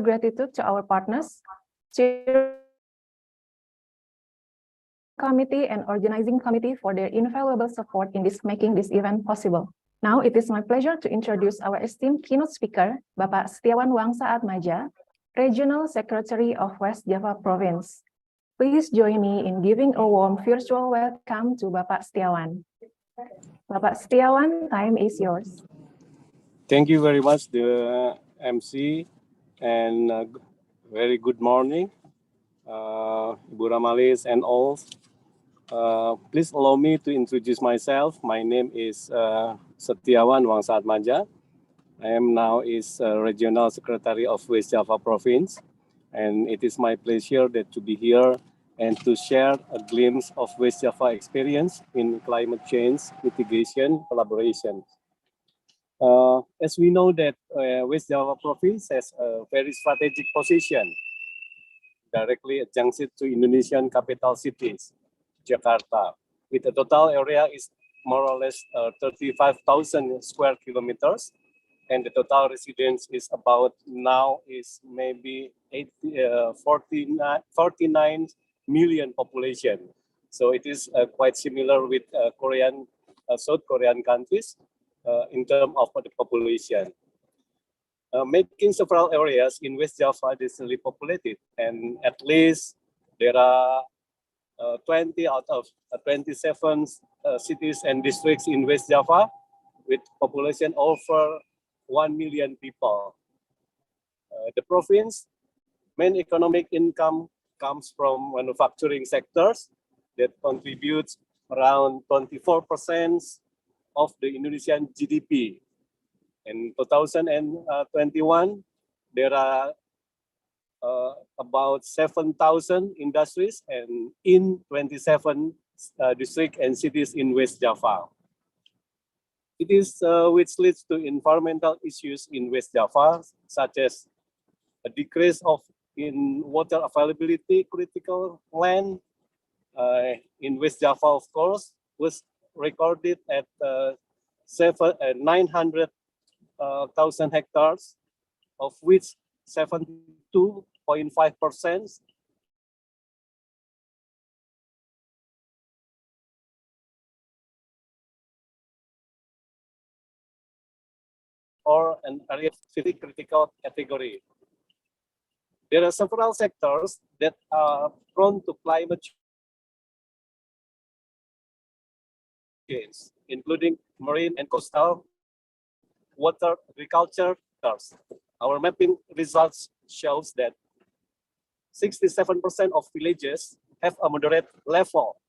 gratitude to our partners, Chair Committee and Organizing Committee for their invaluable support in making this event possible. Now, it is my pleasure to introduce our esteemed keynote speaker, Bapak Setiawan Wangsa Atmaja, Regional Secretary of West Java Province. Please join me in giving a warm virtual welcome to Bapak Setiawan. Bapak Setiawan, time is yours. Thank you very much, the MC, and very good morning, Ibu Ramalis and all. Please allow me to introduce myself. My name is Setiawan Wangsa Atmaja. I am now Regional Secretary of West Java Province, and it is my pleasure to be here and to share a glimpse of West Java experience in climate change mitigation collaboration. As we know that West Java Province has a very strategic position directly adjacent to Indonesian capital cities, Jakarta, with a total area is more or less 35,000 square kilometers, and the total residence is about now is maybe 49 million population. So it is quite similar with South Korean countries in terms of the population. Making several areas in West Java densely populated, and at least there are 20 out of 27 cities and districts in West Java with population over 1 million people. The province main economic income comes from manufacturing sectors that contributes around 24% of the Indonesian GDP. In 2021, there are about 7,000 industries and in 27 districts and cities in West Java. It is which leads to environmental issues in West Java, such as a decrease in water availability, critical land in West Java, of course, was recorded at 900,000 hectares, of which 72.5% or an area very critical category. There are several sectors that are prone to climate change, including marine and coastal, water, agriculture. Our mapping results shows that 67% of villages have a moderate level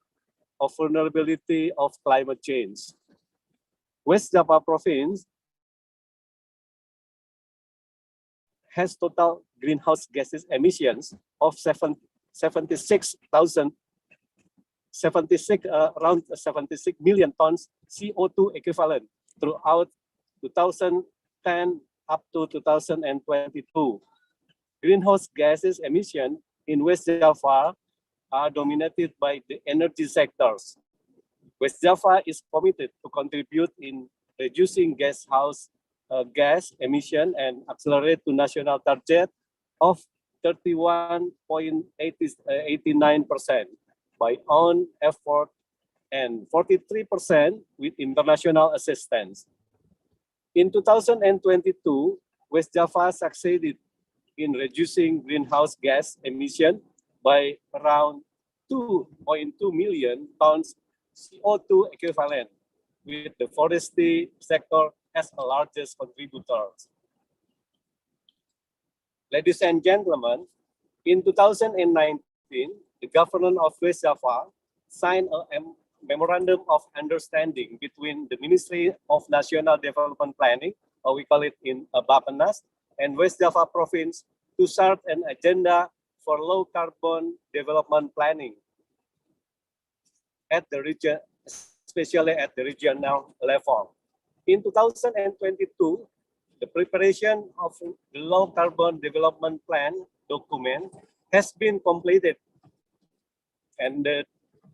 of vulnerability of climate change. West Java Province has total greenhouse gases emissions of around 76 million tons CO2 equivalent throughout 2010 up to 2022. Greenhouse gases emission in West Java are dominated by the energy sectors. West Java is committed to contribute in reducing gas emission and accelerate to national target of 31.89% by own effort and 43% with international assistance. In 2022, West Java succeeded in reducing greenhouse gas emission by around 2.2 million tons CO2 equivalent, with the forestry sector as the largest contributor. Ladies and gentlemen, in 2019, the government of West Java signed a memorandum of understanding between the Ministry of National Development Planning, or we call it in Bappenas, and West Java Province to start an agenda for low carbon development planning at the region, especially at the regional level. In 2022, the preparation of the low carbon development plan document has been completed, and the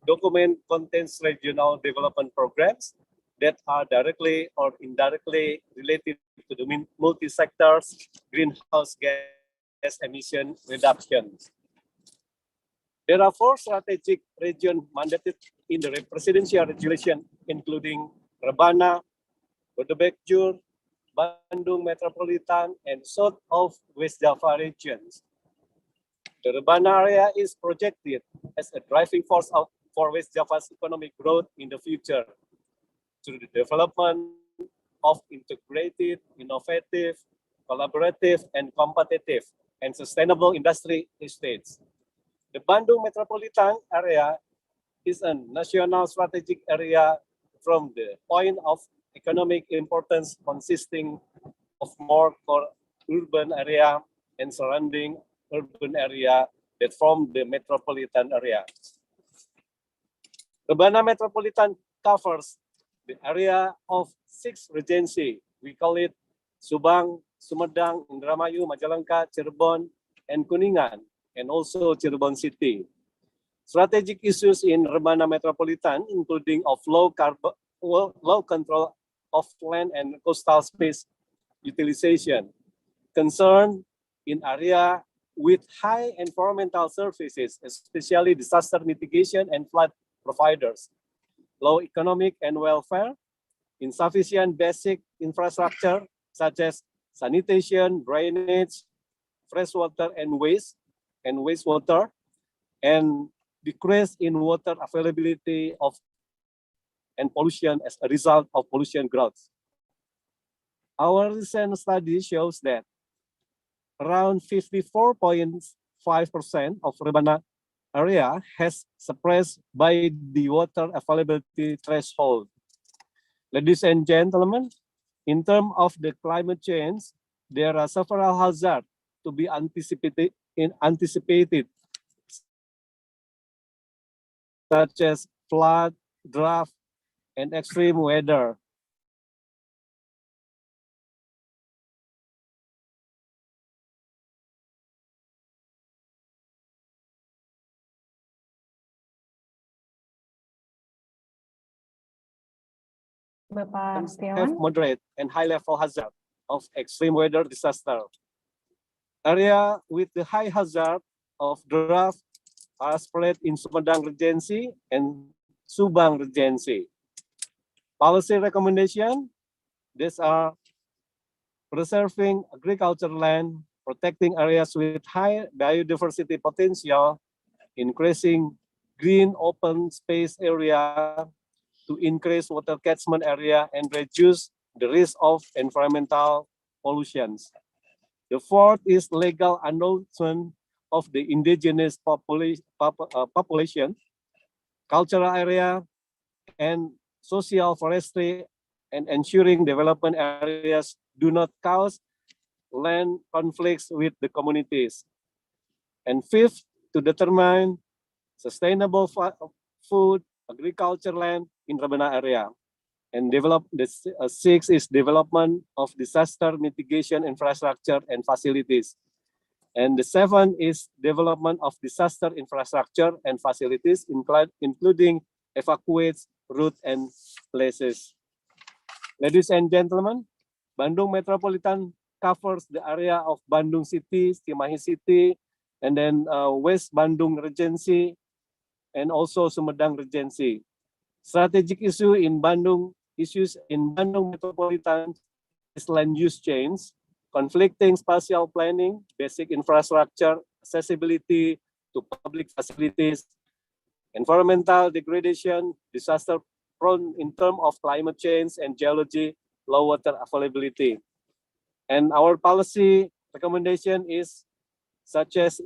document contains regional development programs that are directly or indirectly related to the multi-sectors greenhouse gas gas emission reductions. There are 4 strategic regions mandated in the presidential regulation, including Rebana, Bodebekjur, Bandung Metropolitan, and South of West Java regions. The Rebana area is projected as a driving force for West Java's economic growth in the future through the development of integrated, innovative, collaborative, and competitive and sustainable industry estates. The Bandung metropolitan area is a national strategic area from the point of economic importance, consisting of more core urban area and surrounding urban area that form the metropolitan area. Rebana metropolitan covers the area of 6 regency. We call it Subang, Sumedang, Indramayu, Majalengka, Cirebon, and Kuningan, and also Cirebon City. Strategic issues in Rebana metropolitan, including of low control of land and coastal space utilization, concern in area with high environmental services, especially disaster mitigation and flood providers, low economic and welfare, insufficient basic infrastructure such as sanitation, drainage, freshwater and wastewater, and decrease in water availability and pollution as a result of pollution growth. Our recent study shows that around 54.5% of Rebana area has suppressed by the water availability threshold. Ladies and gentlemen, in terms of the climate change, there are several hazards to be anticipated, such as flood, drought, and extreme weather. Bapak Have Setiawan. moderate and high level hazard of extreme weather disaster. Area with the high hazard of drought are spread in Sumedang Regency and Subang Regency. Policy recommendation, these are preserving agricultural land, protecting areas with high biodiversity potential, increasing green open space area to increase water catchment area and reduce the risk of environmental pollutions. The fourth is legal announcement of the indigenous population, cultural area, and social forestry, and ensuring development areas do not cause land conflicts with the communities. And fifth, to determine sustainable food, agriculture land in Rebana area. And sixth is development of disaster mitigation infrastructure and facilities. And the seventh is development of disaster infrastructure and facilities, including evacuates, route, and places. Ladies and gentlemen, Bandung Metropolitan covers the area of Bandung City, Cimahi City, and then West Bandung Regency, and also Sumedang Regency. Strategic issues in Bandung Metropolitan is land use change, conflicting spatial planning, basic infrastructure, accessibility to public facilities, environmental degradation, disaster prone in terms of climate change and geology, low water availability. And our policy recommendation is such as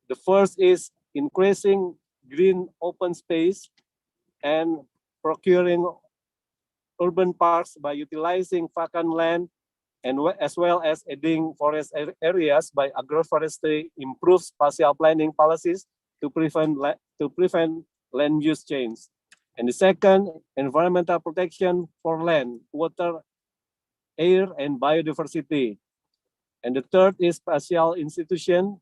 the first is increasing green open space and procuring urban parks by utilizing vacant land, and as well as adding forest areas by agroforestry, improve spatial planning policies to prevent land use change. And the second, environmental protection for land, water, air, and biodiversity. And the third is spatial institution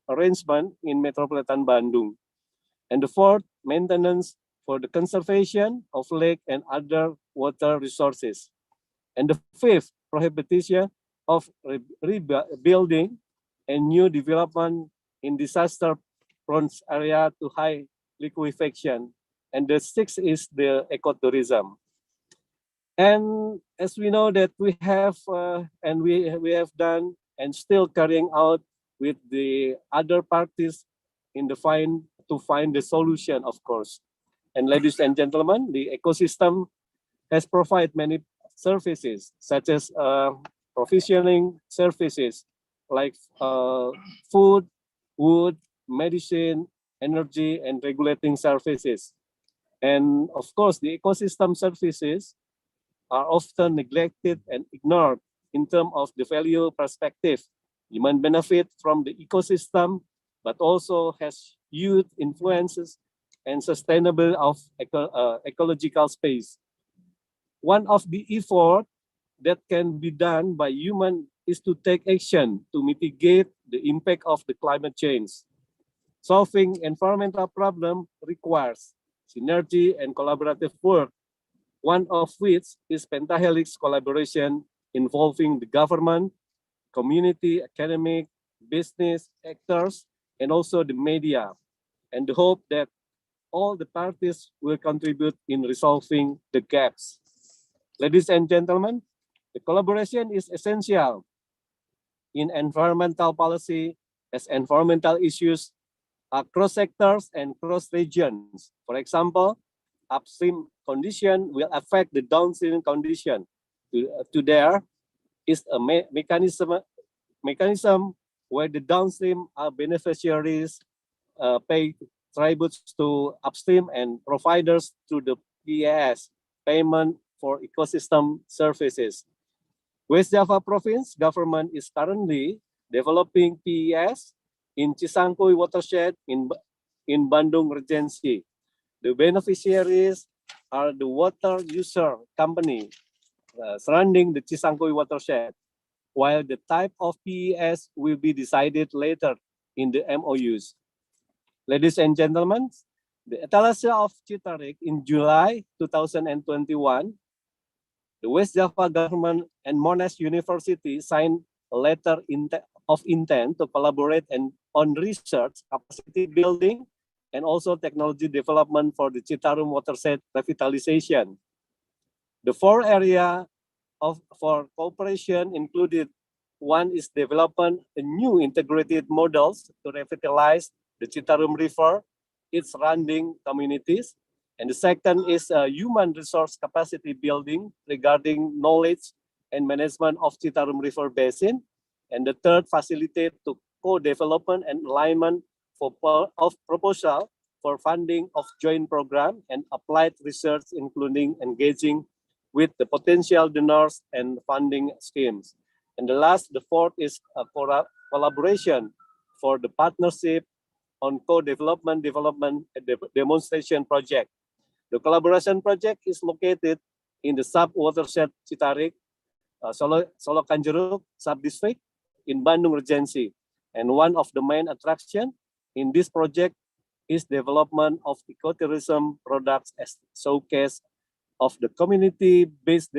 arrangement in Metropolitan Bandung. And the fourth, maintenance for the conservation of lake and other water resources. And the fifth, prohibition of rebuilding and new development in disaster-prone area to high liquefaction. And the sixth is the ecotourism. And as we know that we have and we have done and still carrying out with the other parties in the to find the solution, of course. And ladies and gentlemen, the ecosystem has provided many services such as provisioning services like food, wood, medicine, energy, and regulating services. And of course, the ecosystem services are often neglected and ignored in terms of the value perspective. Human benefit from the ecosystem, but also has huge influences and sustainable of ecological space. One of the effort that can be done by human is to take action to mitigate the impact of the climate change. Solving environmental problem requires synergy and collaborative work, one of which is pentahelix collaboration involving the government, community, academic, business actors, and also the media, and the hope that all the parties will contribute in resolving the gaps. Ladies and gentlemen, the collaboration is essential in environmental policy as environmental issues across sectors and cross regions. For example, upstream condition will affect the downstream condition. There is a mechanism where the downstream beneficiaries pay tributes to upstream and providers through the PAS, payment for ecosystem services. West Java Province government is currently developing PES in Cisangkui watershed in Bandung Regency. The beneficiaries are the water user company surrounding the Cisangkui watershed, while the type of PES will be decided later in the MOUs. Ladies and gentlemen, the etalase of Citarik in July 2021, the West Java government and Monash University signed a letter of intent to collaborate on research, capacity building, and also technology development for the Citarum watershed revitalization. The four areas for cooperation included: one is development a new integrated models to revitalize the Citarum River, its surrounding communities. And the second is human resource capacity building regarding knowledge and management of Citarum River Basin. And the third, facilitate to co-development and alignment of proposal for funding of joint program and applied research, including engaging with the potential donors and funding schemes. And the fourth is a collaboration for the partnership on co-development, development, and demonstration project. The collaboration project is located in the sub-watershed Citarik, Solo Kanjeruk sub-district in Bandung Regency. And one of the main attractions in this project is development of ecotourism products as showcase of the community-based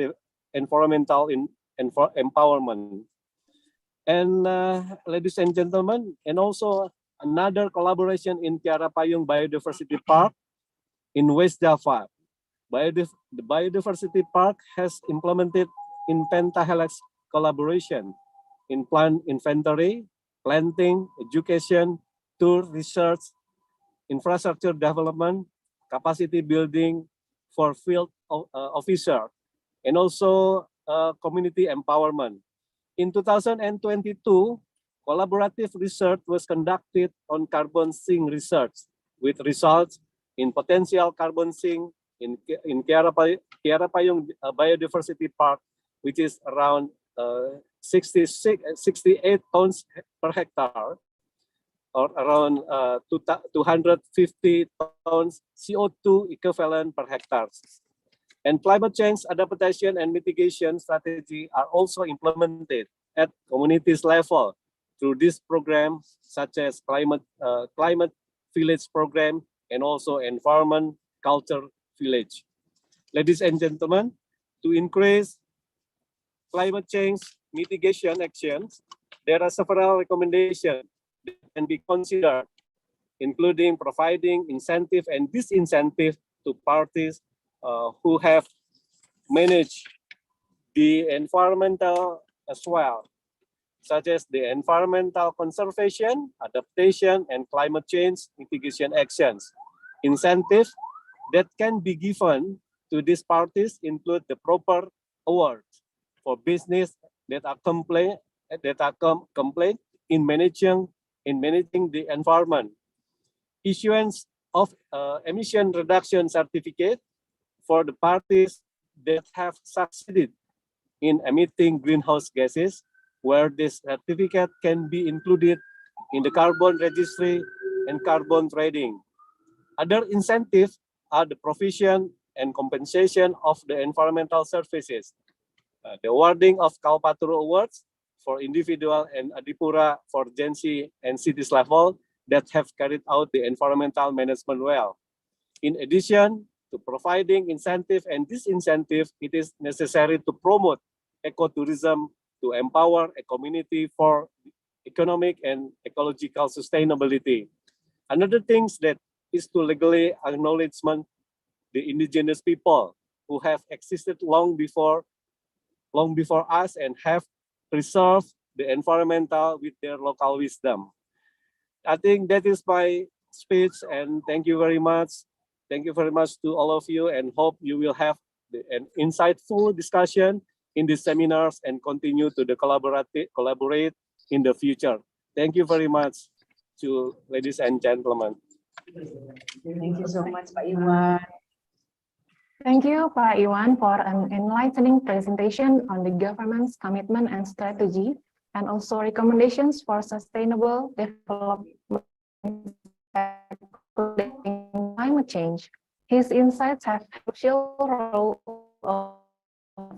environmental empowerment. And ladies and gentlemen, and also another collaboration in Kiara Payung Biodiversity Park in West Java. The Biodiversity Park has implemented in pentahelix collaboration in plant inventory, planting, education, tour research, infrastructure development, capacity building for field officer, and also community empowerment. In 2022, collaborative research was conducted on carbon sink research with results in potential carbon sink in Kiara Payung Biodiversity Park, which is around 68 tons per hectare, or around 250 tons CO2 equivalent per hectare. And climate change adaptation and mitigation strategy are also implemented at communities level through this program, such as climate village program and also environment culture village. Ladies and gentlemen, to increase climate change mitigation actions, There are several recommendations that can be considered, including providing incentive and disincentive to parties who have managed the environmental as well, such as the environmental conservation, adaptation, and climate change mitigation actions. Incentives that can be given to these parties include the proper awards for business that are complaint in managing the environment. Issuance of emission reduction certificate for the parties that have succeeded in emitting greenhouse gases, where this certificate can be included in the carbon registry and carbon trading. Other incentives are the provision and compensation of the environmental services, the awarding of Kalpataru Awards for individual and Adipura for agency and cities level that have carried out the environmental management well. In addition to providing incentive and disincentive, it is necessary to promote ecotourism to empower a community for economic and ecological sustainability. Another thing that is to legally acknowledgement the indigenous people who have existed long before us and have preserved the environmental with their local wisdom. I think that is my speech, and thank you very much. Thank you very much to all of you, and hope you will have an insightful discussion in these seminars and continue to collaborate in the future. Thank you very much to ladies and gentlemen. Thank you so much, Pak Iwan. Thank you, Pak Iwan, for an enlightening presentation on the government's commitment and strategy, and also recommendations for sustainable development including climate change. His insights have a crucial role of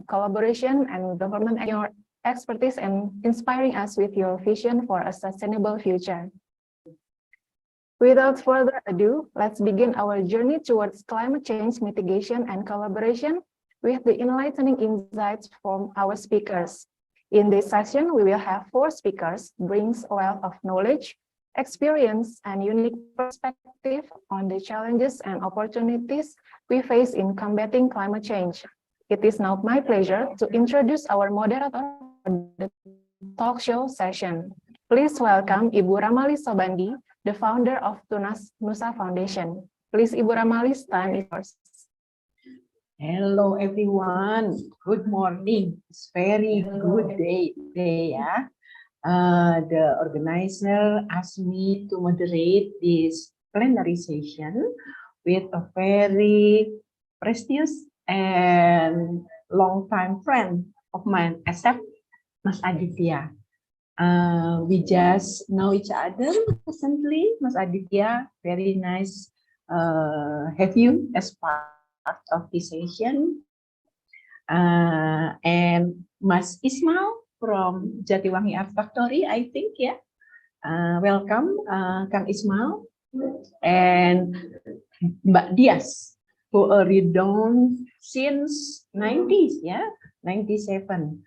collaboration and government, and your expertise and inspiring us with your vision for a sustainable future. Without further ado, let's begin our journey towards climate change mitigation and collaboration with the enlightening insights from our speakers. In this session, we will have 4 speakers brings a wealth of knowledge, experience, and unique perspective on the challenges and opportunities we face in combating climate change. It is now my pleasure to introduce our moderator for the talk show session. Please welcome Ibu Ramali Sobandi, the founder of Tunas Nusa Foundation. Please, Ibu Ramali, time is yours. Hello everyone, good morning. It's very good day today, yeah. The organizer asked me to moderate this plenary session with a very prestigious and long-time friend of mine, except Mas Aditya. We just know each other recently. Mas Aditya, very nice have you as part of this session. And Mas Ismail from Jatiwangi Art Factory, I think, yeah. Welcome, Kang Ismail. And Mbak Dias, who already known since 90s, yeah, 97.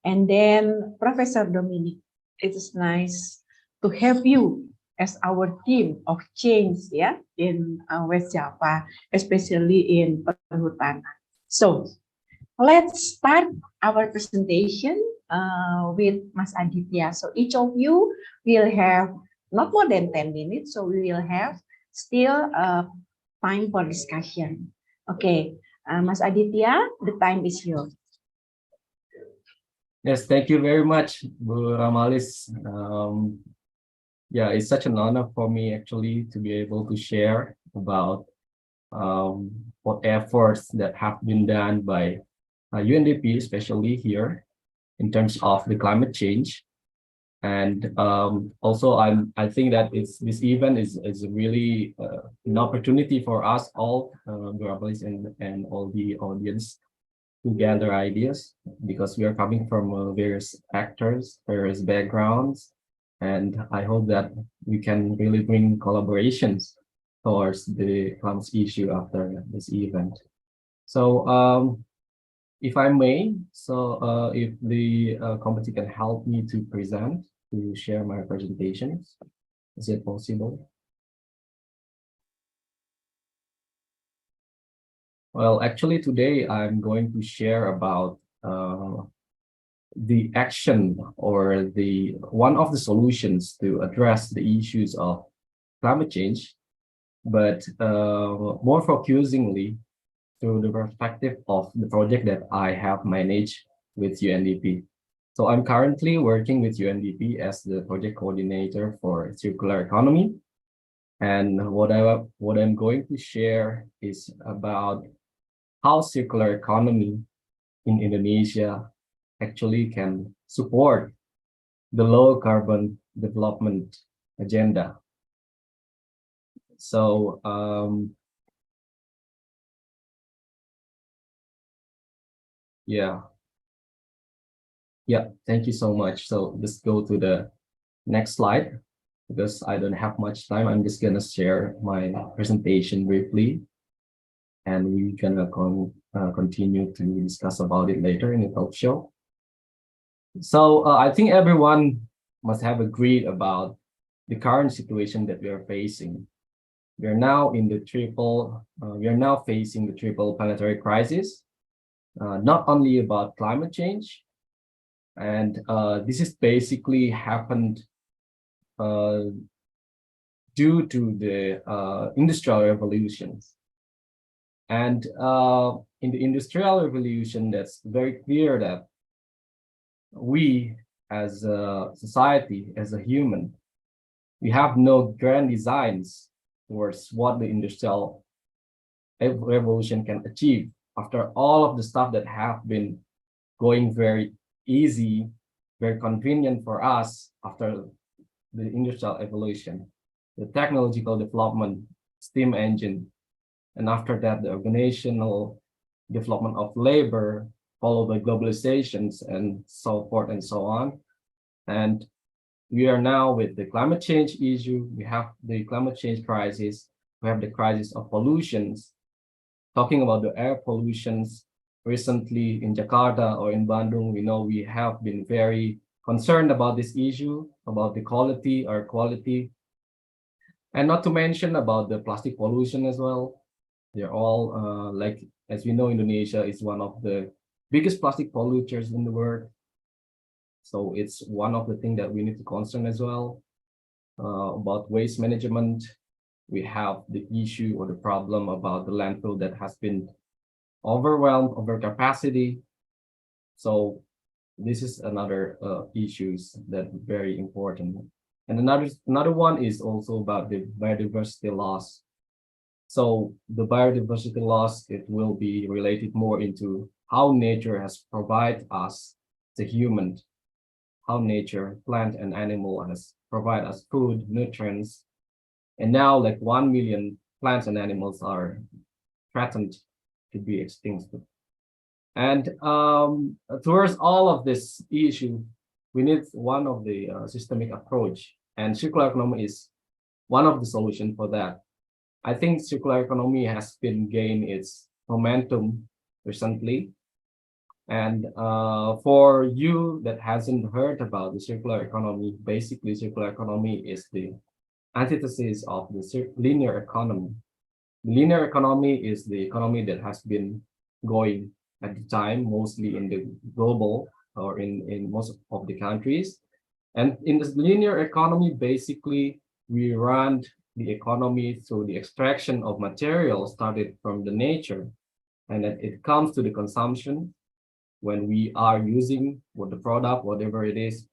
And then Professor Dominic, it is nice to have you as our team of change, yeah, in West Java, especially in Perhutanan. So let's start our presentation with Mas Aditya. So each of you will have not more than 10 minutes, so we will have still time for discussion. Okay, Mas Aditya, the time is yours. Yes, thank you very much, Bu Ramalis. Yeah, it's such an honor for me actually to be able to share about what efforts that have been done by UNDP, especially here in terms of the climate change. And also, I think that this event is really an opportunity for us all, Bu Ramalis and all the audience, to gather ideas, because we are coming from various actors, various backgrounds, and I hope that we can really bring collaborations towards the climate issue after this event. So if I may, so if the committee can help me to present to share my presentations. Is it possible? Well, actually today I'm going to share about the action or the one of the solutions to address the issues of climate change, but more focusingly through the perspective of the project that I have managed with UNDP. So I'm currently working with UNDP as the project coordinator for circular economy. And what I'm going to share is about how circular economy in Indonesia actually can support the low carbon development agenda. So yeah, thank you so much. So let's go to the next slide because I don't have much time. I'm just gonna share my presentation briefly, and we're gonna continue to discuss about it later in the talk show. So I think everyone must have agreed about the current situation that we are facing. We are now in the we are now facing the triple planetary crisis, not only about climate change, and this is basically happened due to the industrial revolutions. And in the industrial revolution, that's very clear that we as a society, as a human, we have no grand designs towards what the industrial revolution can achieve after all of the stuff that have been going very easy, very convenient for us after the industrial evolution, the technological development, steam engine, and after that, the organizational development of labor, followed by globalizations and so forth and so on. And we are now with the climate change issue. We have the climate change crisis. We have the crisis of pollutions. Talking about the air pollutions, recently in Jakarta or in Bandung, we know we have been very concerned about this issue, about the quality, air quality, and not to mention about the plastic pollution as well. They're all like, as we know, Indonesia is one of the biggest plastic polluters in the world. So it's one of the things that we need to concern as well. About waste management, we have the issue or the problem about the landfill that has been overwhelmed, over capacity. So this is another issues that very important. And another one is also about the biodiversity loss. So the biodiversity loss, it will be related more into how nature has provided us, the human, how nature, plant and animal has provided us food, nutrients. And now like 1 million plants and animals are threatened to be extinct. And towards all of this issue, we need one of the systemic approach, and circular economy is one of the solutions for that. I think circular economy has been gained its momentum recently. And for you that hasn't heard about the circular economy, basically circular economy is the antithesis of the linear economy. The linear economy is the economy that has been going at the time, mostly in the global or in most of the countries. And in this linear economy, basically, we run the economy through the extraction of materials started from the nature. And then it comes to the consumption when we are using what the product, whatever it is,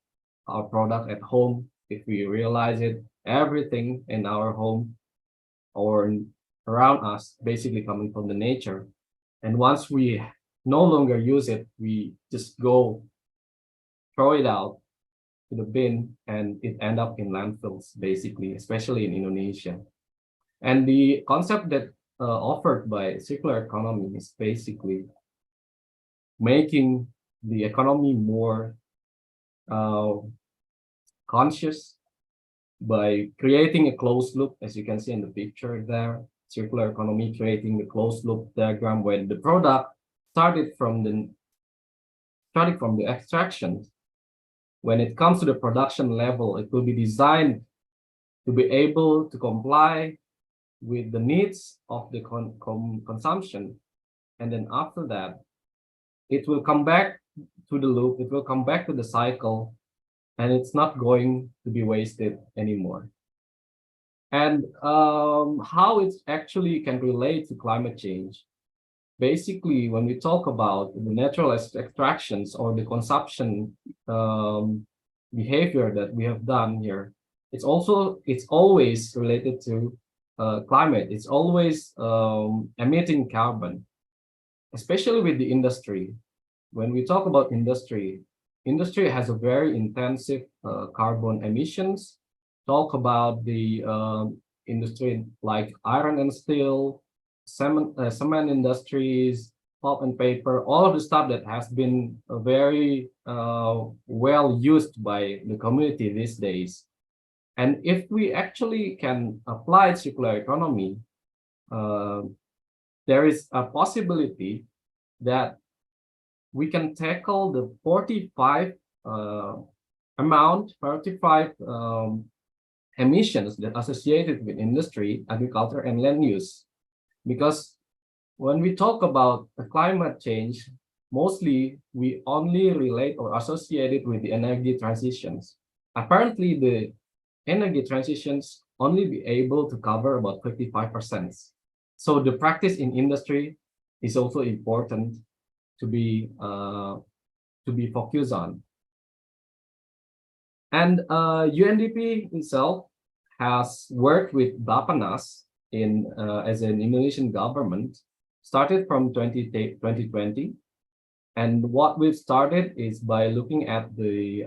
our product at home. If we realize it, everything in our home or around us basically coming from the nature. And once we no longer use it, we just go throw it out to the bin and it end up in landfills, basically, especially in Indonesia. And the concept that offered by circular economy is basically making the economy more conscious by creating a closed loop, as you can see in the picture there. Circular economy creating a closed loop diagram where the product started from the extraction, when it comes to the production level, it will be designed to be able to comply with the needs of the consumption. And then after that, it will come back to the loop, it will come back to the cycle, and it's not going to be wasted anymore. And how it actually can relate to climate change. Basically, when we talk about the natural extractions or the consumption behavior that we have done here, it's always related to climate. It's always emitting carbon, especially with the industry. When we talk about industry, industry has a very intensive carbon emissions. Talk about the industry like iron and steel, cement industries, pulp and paper, all of the stuff that has been very well used by the community these days. And if we actually can apply circular economy, there is a possibility that we can tackle the 45 emissions that associated with industry, agriculture, and land use. Because when we talk about the climate change, mostly we only relate or associate it with the energy transitions. Apparently, the energy transitions only be able to cover about 55%. So the practice in industry is also important to be focused on. And UNDP itself has worked with Bappenas in as an Indonesian government, started from 2020. And what we've started is by looking at the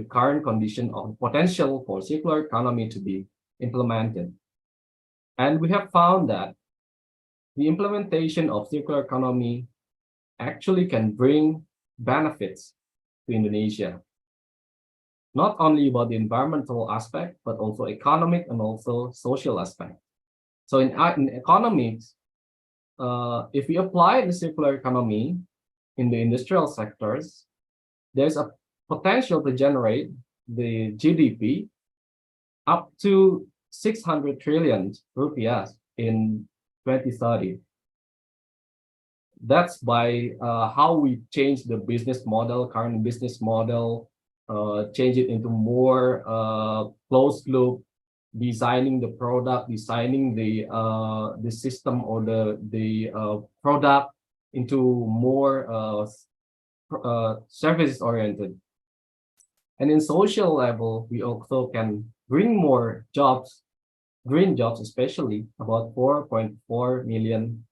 current condition of potential for circular economy to be implemented. And we have found that the implementation of circular economy actually can bring benefits to Indonesia. Not only about the environmental aspect, but also economic and also social aspect. So in economics, if we apply the circular economy in the industrial sectors, there's a potential to generate the GDP up to 600 trillion rupiah in 2030. That's by how we change the business model, current business model, change it into more closed loop, designing the product, designing the system or the product into more services oriented. And in social level, we also can bring more jobs, green jobs especially, about 4.4 million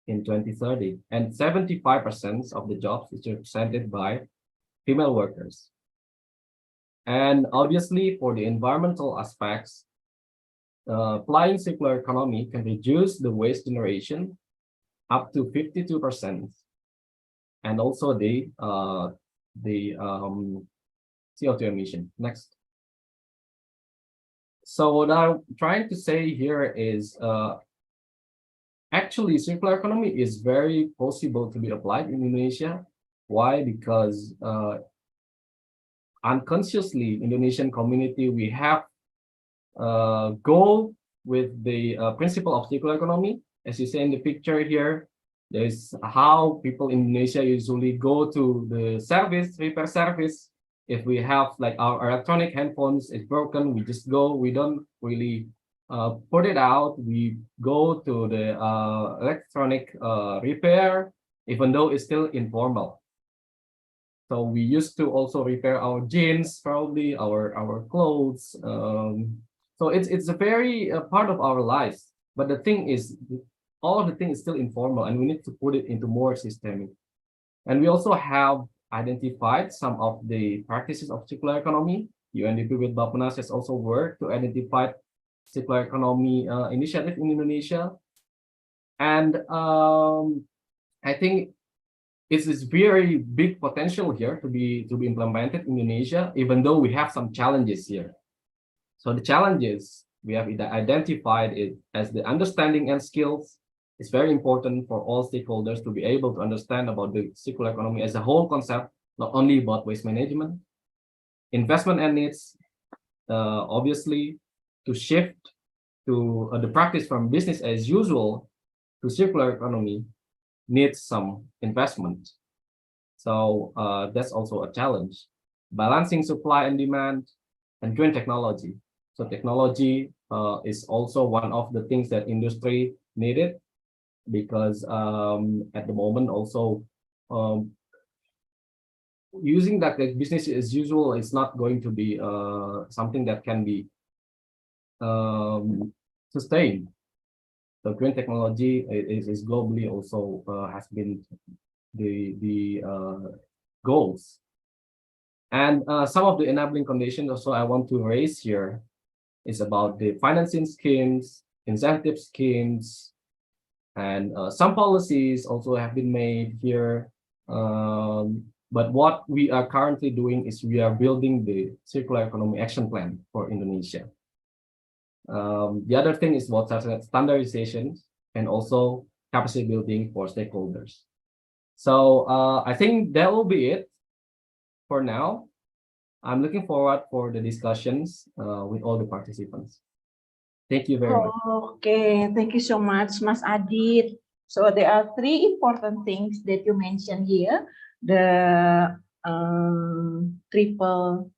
in 2030, and 75% of the jobs is represented by female workers. And obviously, for the environmental aspects, applying circular economy can reduce the waste generation up to 52%, and also the CO2 emission. Next. So what I'm trying to say here is actually circular economy is very possible to be applied in Indonesia. Why? Because unconsciously, Indonesian community, we have go with the principle of circular economy. As you see in the picture here, there's how people in Indonesia usually go to the service, repair service. If we have like our electronic handphones is broken, we just go, we don't really put it out. We go to the electronic repair, even though it's still informal. So we used to also repair our jeans, probably our clothes. So it's a very part of our lives. But the thing is, all of the thing is still informal, and we need to put it into more systemic. And we also have identified some of the practices of circular economy. UNDP with Bappenas has also worked to identify circular economy initiative in Indonesia. And I think it's this very big potential here to be implemented in Indonesia, even though we have some challenges here. So the challenges we have identified it as the understanding and skills. It's very important for all stakeholders to be able to understand about the circular economy as a whole concept, not only about waste management. investment and needs, obviously, to shift to the practice from business as usual to circular economy needs some investment. So that's also a challenge. Balancing supply and demand and green technology. So technology is also one of the things that industry needed, because at the moment also using that like business as usual is not going to be something that can be sustained. So green technology is globally also has been the goals. And some of the enabling conditions also I want to raise here is about the financing schemes, incentive schemes, and some policies also have been made here. But what we are currently doing is we are building the circular economy action plan for Indonesia. The other thing is about standardization and also capacity building for stakeholders. So I think that will be it for now. I'm looking forward for the discussions with all the participants. Thank you very much. Okay, thank you so much, Mas Adit. So there are three important things that you mentioned here: the triple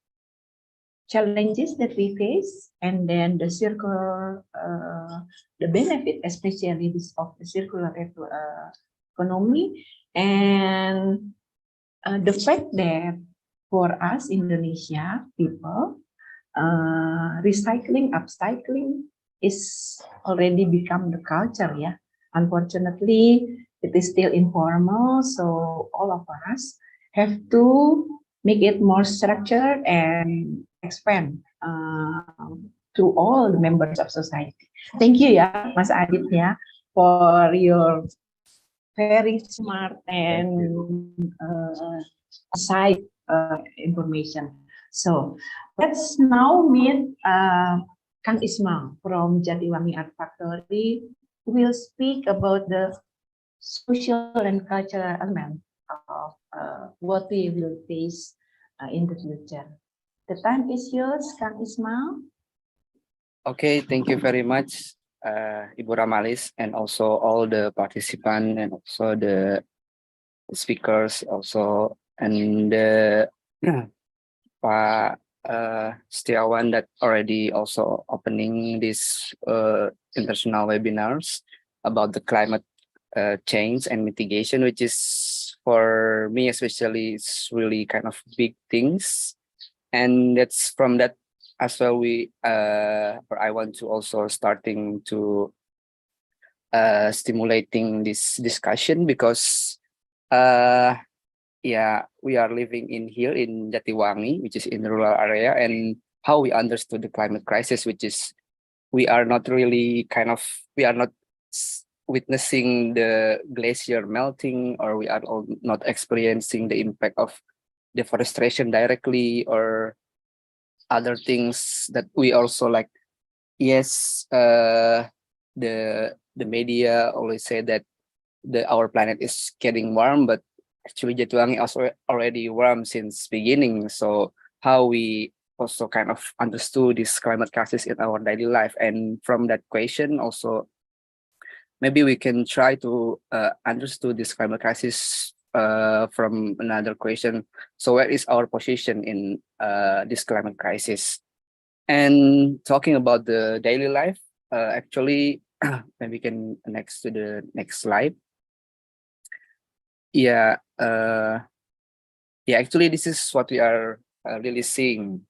challenges that we face, and then the circular, the benefit, especially this of the circular economy, and the fact that for us Indonesia people, recycling, upcycling is already become the culture. Yeah, unfortunately, it is still informal, so all of us have to make it more structured and expand to all the members of society. Thank you, ya, Mas Adit, ya, for your very smart and side information. So let's now meet Kang Ismail from Jatiwangi Art Factory, who will speak about the social and cultural element of what we will face in the future. The time is yours, Kang Ismail. Okay, thank you very much, Ibu Ramalis, and also all the participants and also the speakers also, and the Pak Setiawan that already also opening this international webinars about the climate change and mitigation, which is for me especially it's really kind of big things, and that's from that as well we or I want to also starting to stimulating this discussion because yeah, we are living in here in Jatiwangi, which is in the rural area, and how we understood the climate crisis, which is we are not really we are not witnessing the glacier melting, or we are not experiencing the impact of deforestation directly or other things that we also like. Yes, the media always say that our planet is getting warm, but actually Jatiwangi also already warm since beginning. So how we also kind of understood this climate crisis in our daily life, and from that question also maybe we can try to understand this climate crisis from another question. So where is our position in this climate crisis? And talking about the daily life, actually maybe we can next to the next slide. Yeah, yeah. Actually, this is what we are really seeing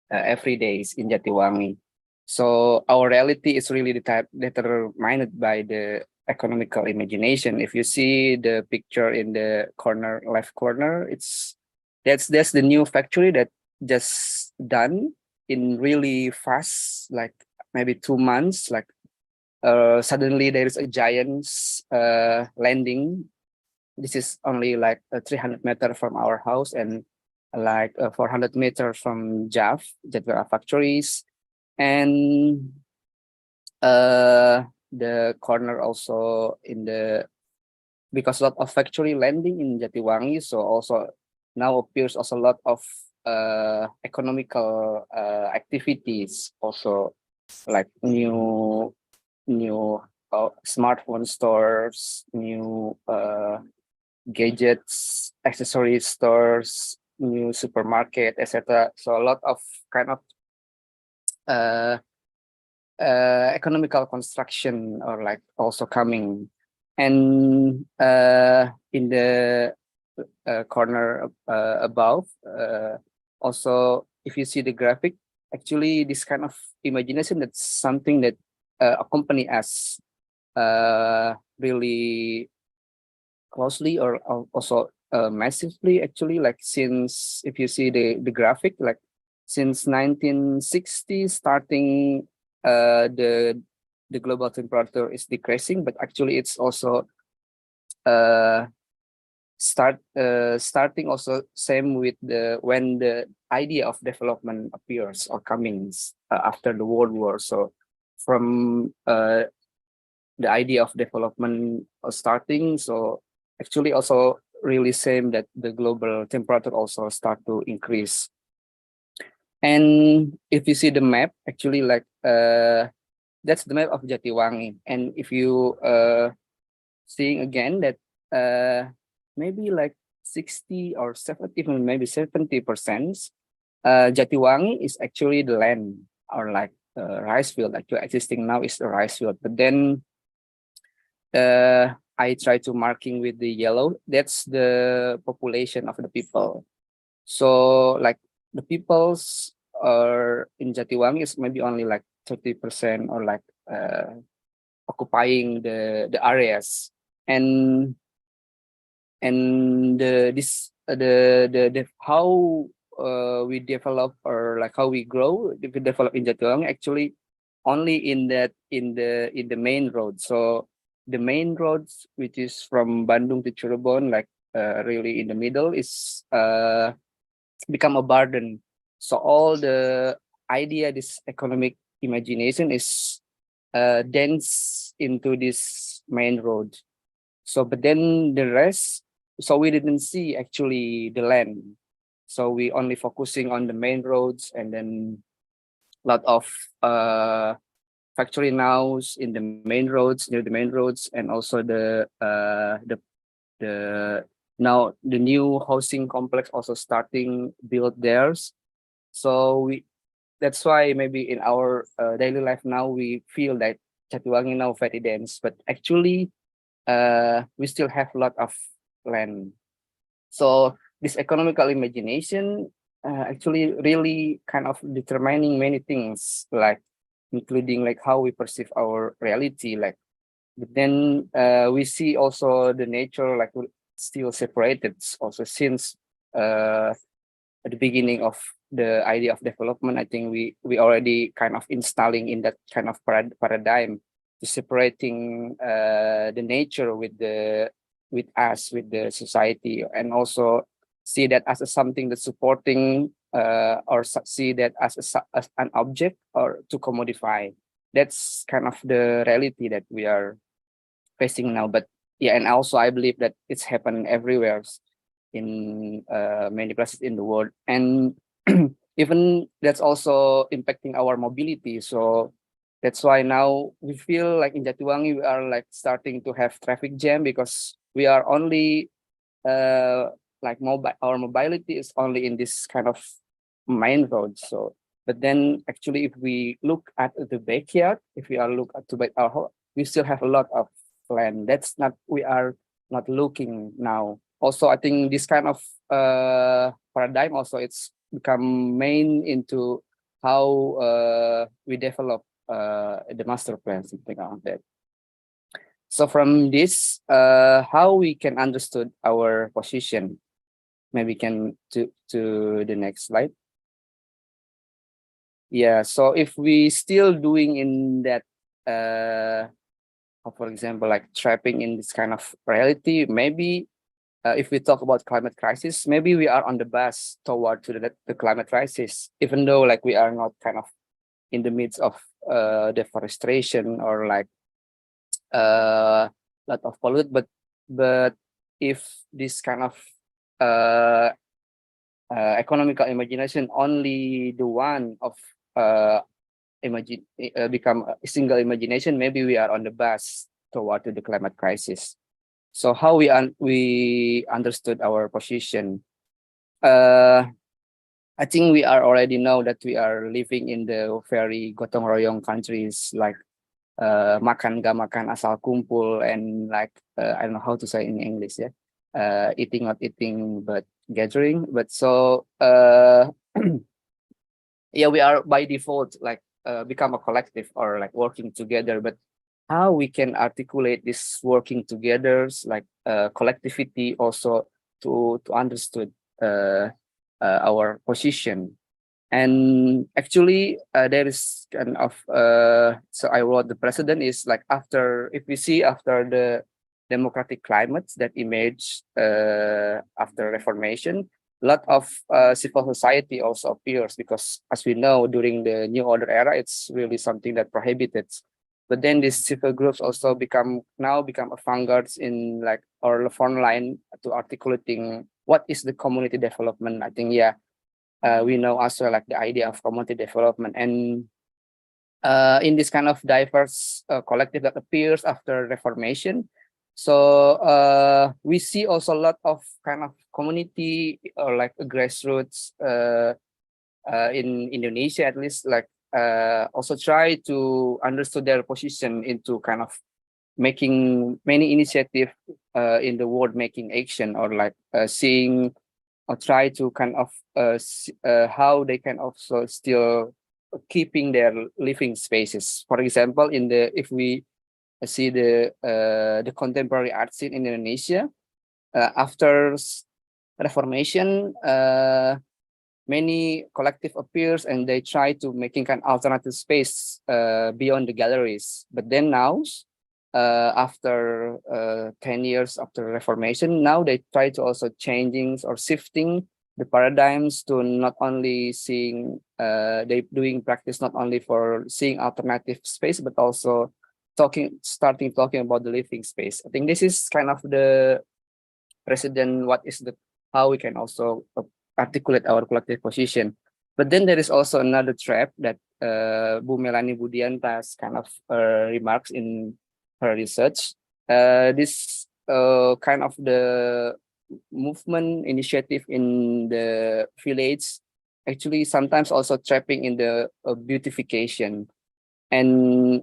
every day in Jatiwangi. So our reality is really determined by the economical imagination. If you see the picture in the corner, left corner, that's the new factory that just done in really fast, like maybe 2 months. Like suddenly there is a giant landing. This is only like 300 meters from our house and like 400 meters from Jatwara factories. And the corner also because a lot of factory landing in Jatiwangi, so also now appears also a lot of economical activities, also like new smartphone stores, new gadgets, accessory stores, new supermarket, etc. So a lot of kind of uh, economical construction or like also coming. And in the corner above, also if you see the graphic, actually this kind of imagination, that's something that accompany us really closely, or also massively actually, like since if you see the graphic, like since 1960, starting the global temperature is decreasing, but actually it's also starting also same with when the idea of development appears or comings after the World War. So from the idea of development starting, so actually also really same that the global temperature also start to increase. And if you see the map, actually like that's the map of Jatiwangi. And if you seeing again that maybe like 60 or 70, even maybe 70%, Jatiwangi is actually the land, or like rice field. Actually existing now is the rice field. But then I try to marking with the yellow, that's the population of the people. So like the peoples are in Jatiwangi is maybe only like 30%, or like occupying the areas. And the how we develop, or like how we grow, we develop in Jatiwangi actually only in the main road. So the main roads, which is from Bandung to Cirebon, like really in the middle, is become a burden. So all the idea, this economic imagination is dense into this main road. So but then the rest, so we didn't see actually the land. So we only focusing on the main roads, and then a lot of factory nows in the main roads, near the main roads, and also the now the new housing complex also starting build theirs. So that's why maybe in our daily life now we feel that Jatiwangi now very dense, but actually we still have a lot of land. So this economical imagination actually really kind of determining many things, like including like how we perceive our reality. Like, but then we see also the nature like still separated. Also since at the beginning of the idea of development, I think we already kind of installing in that kind of paradigm, to separating the nature with us, with the society, and also see that as something that's supporting or see that as an object or to commodify. That's kind of the reality that we are facing now. But yeah, and also I believe that it's happening everywhere in many places in the world, and even that's also impacting our mobility. So that's why now we feel like in Jatiwangi we are like starting to have traffic jam, because we are only like our mobility is only in this kind of main road. So but then actually if we look at the backyard, if we are look at our home, we still have a lot of land. That's not, we are not looking now. Also I think this kind of paradigm also it's become main into how we develop the master plan, something like that. So from this, how we can understood our position, maybe can to the next slide. Yeah, so if we still doing in that, for example, like trapping in this kind of reality, maybe if we talk about climate crisis, maybe we are on the bus toward to the climate crisis, even though like we are not kind of in the midst of deforestation or like lot of pollute, but if this kind of economical imagination only the one of become a single imagination, maybe we are on the bus toward to the climate crisis. So how we understood our position. I think we are already know that we are living in the very gotong royong countries like makan gak makan asal kumpul, and like I don't know how to say in English, yeah, eating not eating but gathering. But so yeah, we are by default like become a collective or like working together. But how we can articulate this working together, like collectivity also to understood our position. And actually there is kind of so I wrote the precedent is like after, if we see after the democratic climates that emerged after Reformation, a lot of civil society also appears, because as we know during the New Order era, it's really something that prohibited. But then these civil groups also become vanguards in like or the front line to articulating what is the community development. I think, yeah, we know also like the idea of community development. And in this kind of diverse collective that appears after Reformation, so we see also a lot of kind of community or like a grassroots in Indonesia, at least, like also try to understand their position into kind of making many initiative in the world making action, or like seeing or try to kind of how they can also still keeping their living spaces. For example, in the if we see the contemporary art scene in Indonesia after Reformation, many collective appears and they try to making kind of alternative space beyond the galleries. But then now, after 10 years after Reformation, now they try to also changing or shifting the paradigms to not only seeing they doing practice not only for seeing alternative space, but also starting talking about the living space. I think this is kind of the precedent, what is the how we can also articulate our collective position. But then there is also another trap that Bu Melanie Budianta's kind of remarks in her research. This kind of the movement initiative in the village actually sometimes also trapping in the beautification. And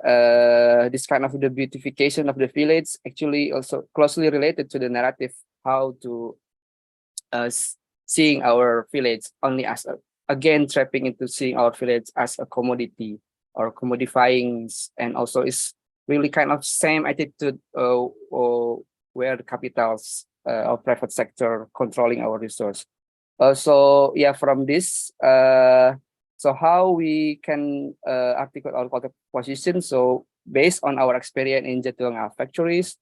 this kind of the beautification of the village actually also closely related to the narrative how to seeing our village only as again trapping into seeing our village as a commodity or commodifying, and also is really kind of same attitude where the capitals or private sector controlling our resource. So yeah, from this, so how we can articulate our collective position. So based on our experience in Jatiwangi factories,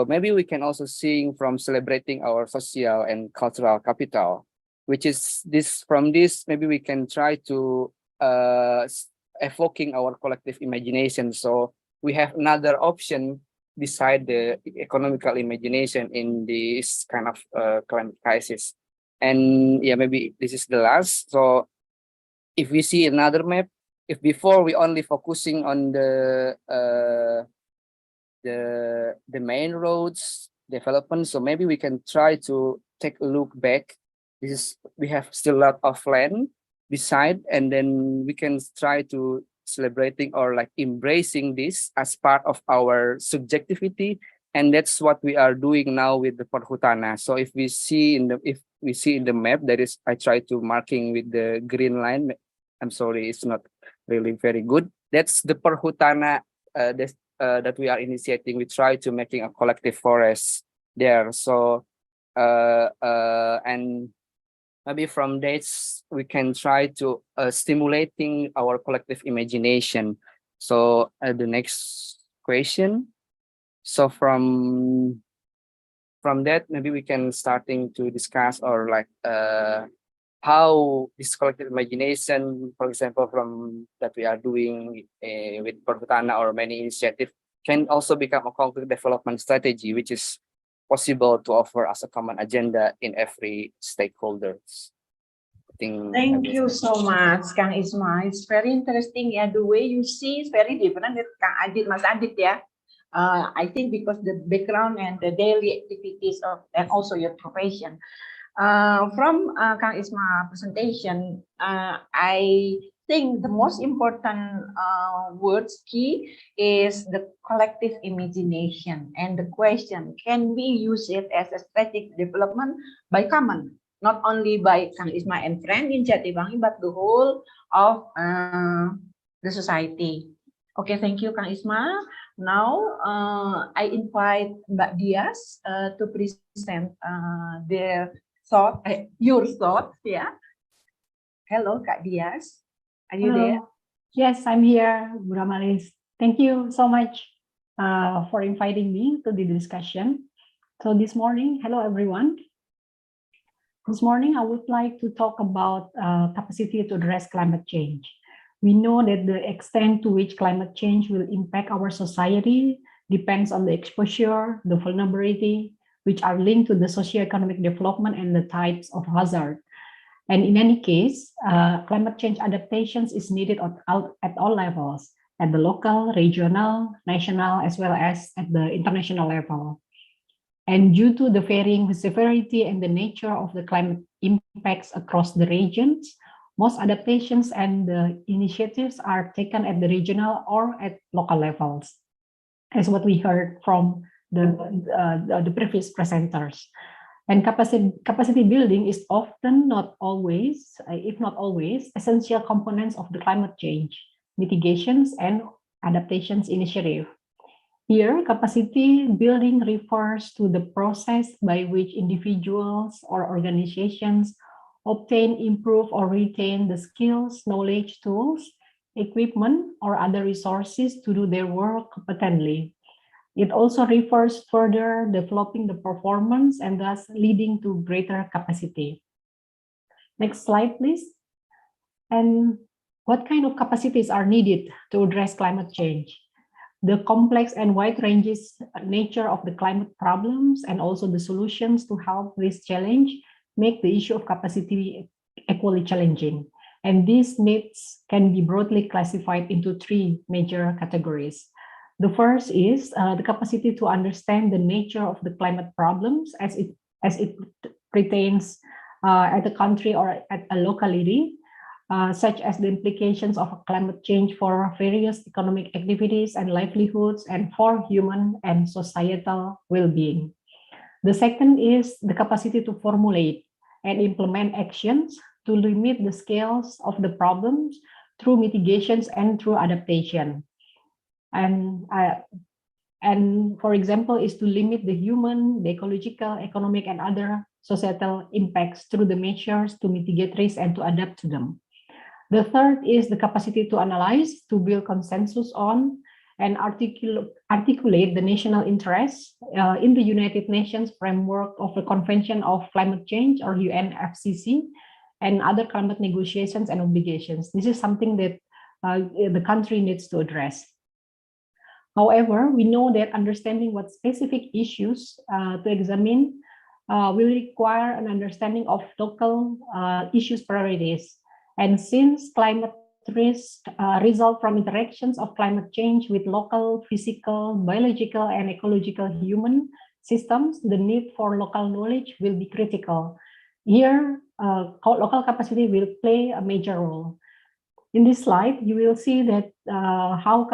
maybe we can also sing from celebrating our social and cultural capital, which is this. From this, maybe we can try to evoking our collective imagination. So we have another option beside the economical imagination in this kind of current crisis. And yeah, maybe this is the last. So if we see another map, if before we only focusing on the main roads development, so maybe we can try to take a look back. This is we have still a lot of land beside, and then we can try to celebrating or like embracing this as part of our subjectivity, and that's what we are doing now with the Perhutana. So if we see in the map, that is I try to marking with the green line. I'm sorry, it's not really very good. That's the Perhutana that we are initiating. We try to making a collective forest there. So and maybe from this we can try to stimulating our collective imagination. So the next question. So from that, maybe we can starting to discuss or like how this collective imagination, for example, from that we are doing with Perhutana or many initiatives, can also become a concrete development strategy, which is possible to offer as a common agenda in every stakeholders. I think Thank you so much, Kang Isma. It's very interesting. Yeah, the way you see is very different with Kang Adit, Mas Adit. Yeah, I think because the background and the daily activities of and also your profession. From Kang Isma presentation, I think the most important words key is the collective imagination and the question: can we use it as a strategic development by common? Not only by Kang Isma and friend in Jatiwangi, but the whole of the society. Okay, thank you, Kang Isma. Now I invite Mbak Dias to present your thought. Yeah. Hello, Kak Dias. Are you there? Yes, I'm here, Bu Ramalis. Thank you so much for inviting me to the discussion. So this morning, hello everyone. This morning, I would like to talk about capacity to address climate change. We know that the extent to which climate change will impact our society depends on the exposure, the vulnerability, which are linked to the socioeconomic development and the types of hazard. And in any case, climate change adaptations is needed at all levels, at the local, regional, national, as well as at the international level. And due to the varying severity and the nature of the climate impacts across the regions, most adaptations and the initiatives are taken at the regional or at local levels, as what we heard from the previous presenters. And capacity building is often not always, if not always, essential components of the climate change, mitigations and adaptations initiative. Here, capacity building refers to the process by which individuals or organizations obtain, improve, or retain the skills, knowledge, tools, equipment, or other resources to do their work competently. It also refers further developing the performance and thus leading to greater capacity. Next slide, please. And what kind of capacities are needed to address climate change? The complex and wide ranges nature of the climate problems and also the solutions to help this challenge make the issue of capacity equally challenging. And these needs can be broadly classified into three major categories. The first is the capacity to understand the nature of the climate problems as it pertains at a country or at a locality, such as the implications of climate change for various economic activities and livelihoods and for human and societal well-being. The second is the capacity to formulate and implement actions to limit the scales of the problems through mitigations and through adaptation. And for example, is to limit the human, the ecological, economic, and other societal impacts through the measures to mitigate risk and to adapt to them. The third is the capacity to analyze, to build consensus on, and articulate the national interests in the United Nations framework of the Convention of Climate Change, or UNFCCC, and other climate negotiations and obligations. This is something that the country needs to address. However, we know that understanding what specific issues to examine will require an understanding of local issues priorities. And since climate risks result from interactions of climate change with local, physical, biological, and ecological human systems, the need for local knowledge will be critical. Here, local capacity will play a major role. In this slide, you will see that how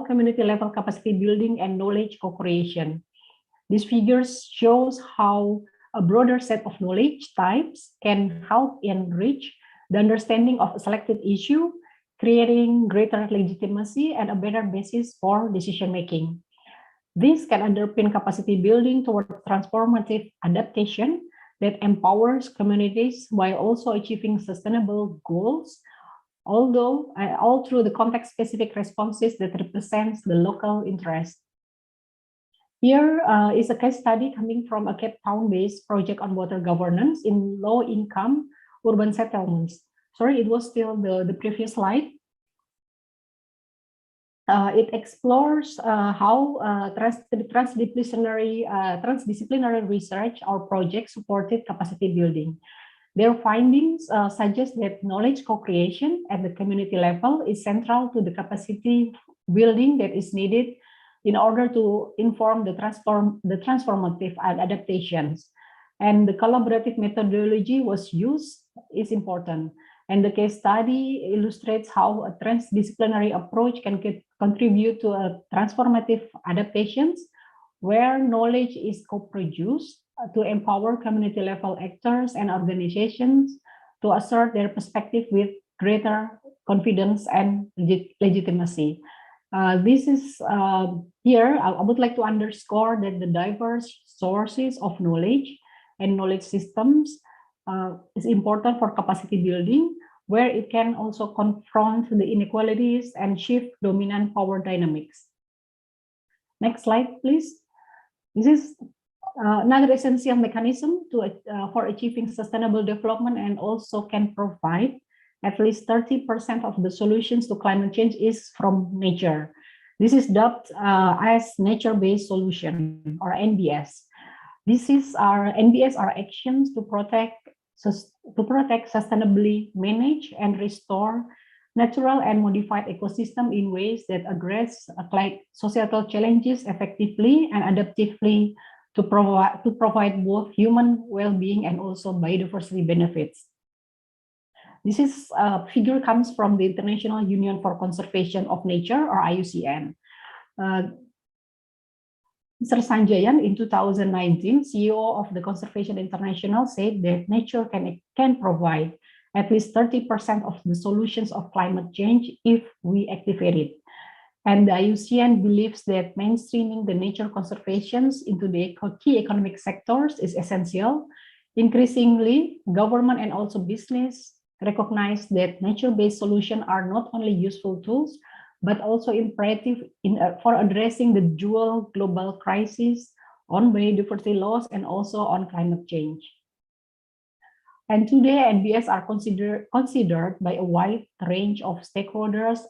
community level capacity building and knowledge co-creation. These figures shows how a broader set of knowledge types can help enrich the understanding of a selected issue, creating greater legitimacy and a better basis for decision making. This can underpin capacity building toward transformative adaptation that empowers communities while also achieving sustainable goals, although all through the context-specific responses that represents the local interest. Here is a case study coming from a Cape Town-based project on water governance in low-income urban settlements. Sorry, it was still the previous slide. It explores how transdisciplinary research or projects supported capacity building. Their findings suggest that knowledge co-creation at the community level is central to the capacity building that is needed in order to inform the transformative adaptations. And the collaborative methodology was used is important. And the case study illustrates how a transdisciplinary approach can contribute to a transformative adaptations where knowledge is co-produced to empower community level actors and organizations to assert their perspective with greater confidence and legitimacy. This is here, I would like to underscore that the diverse sources of knowledge and knowledge systems is important for capacity building, where it can also confront the inequalities and shift dominant power dynamics. Next slide, please. This is another essential mechanism for achieving sustainable development and also can provide at least 30% of the solutions to climate change is from nature. This is dubbed as nature-based solution or NBS. NBS are actions to protect, sustainably manage and restore natural and modified ecosystem in ways that address societal challenges effectively and adaptively to provide both human well-being and also biodiversity benefits. This figure comes from the International Union for Conservation of Nature or IUCN. Mr. Sanjayan in 2019, CEO of the Conservation International, said that nature can provide at least 30% of the solutions of climate change if we activate it. And the IUCN believes that mainstreaming the nature conservations into the key economic sectors is essential. Increasingly, government and also business recognize that nature-based solutions are not only useful tools, but also imperative for addressing the dual global crisis on biodiversity loss and also on climate change. And today, NBS are considered by a wide range of stakeholders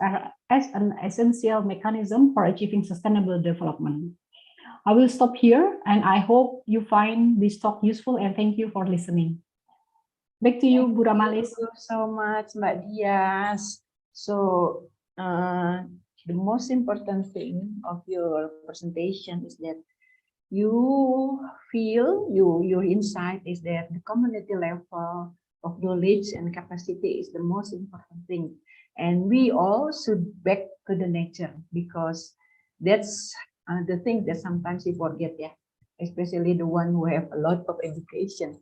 as an essential mechanism for achieving sustainable development. I will stop here, and I hope you find this talk useful, and thank you for listening. Back to you, Bu Ramalis. Thank you so much, Mbak Dias. So, the most important thing of your presentation is that you feel, your insight is that the community level of knowledge and capacity is the most important thing. And we all should back to the nature, because that's the thing that sometimes we forget, yeah, especially the one who have a lot of education.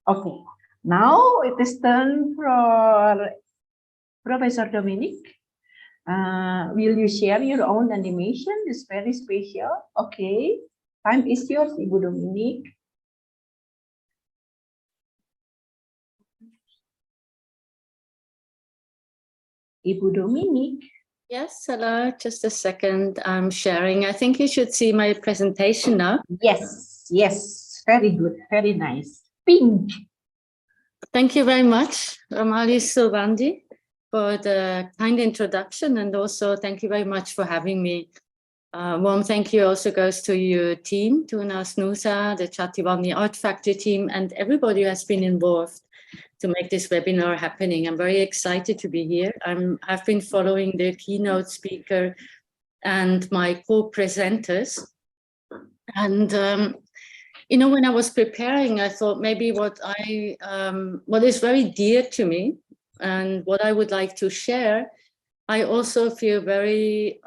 Okay, now it is turn for Professor Dominic. Will you share your own animation? It's very special. Okay, time is yours, Ibu Dominic. Ibu Dominic. Yes, hello, just a second. I'm sharing. I think you should see my presentation now. Yes, very good, very nice. Pink. Thank you very much, Ramali Silvandi, for the kind introduction, and also thank you very much for having me. Warm thank you also goes to your team, to Nusa, the Chatiwangi Art Factory team, and everybody who has been involved to make this webinar happening. I'm very excited to be here. I've been following the keynote speaker and my co-presenters. And, you know, when I was preparing, I thought maybe what is very dear to me and what I would like to share, I also feel very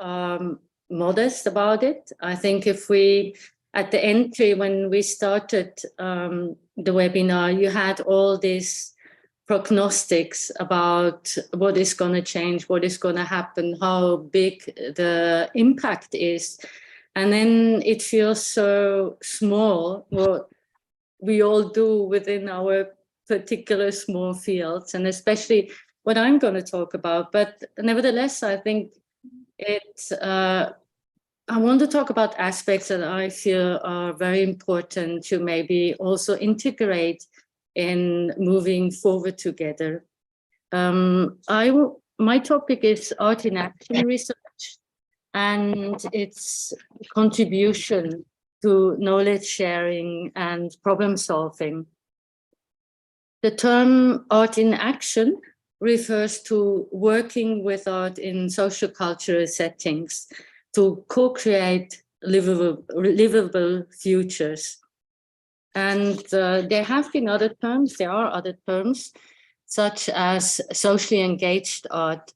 modest about it. I think if we, at the entry, when we started the webinar, you had all these prognostics about what is going to change, what is going to happen, how big the impact is. And then it feels so small, what we all do within our particular small fields, and especially what I'm going to talk about. But nevertheless, I think it's, I want to talk about aspects that I feel are very important to maybe also integrate in moving forward together. My topic is art in action research. and its contribution to knowledge sharing and problem solving. The term art in action refers to working with art in social cultural settings to co-create livable futures. And there have been other terms, there are other terms, such as socially engaged art.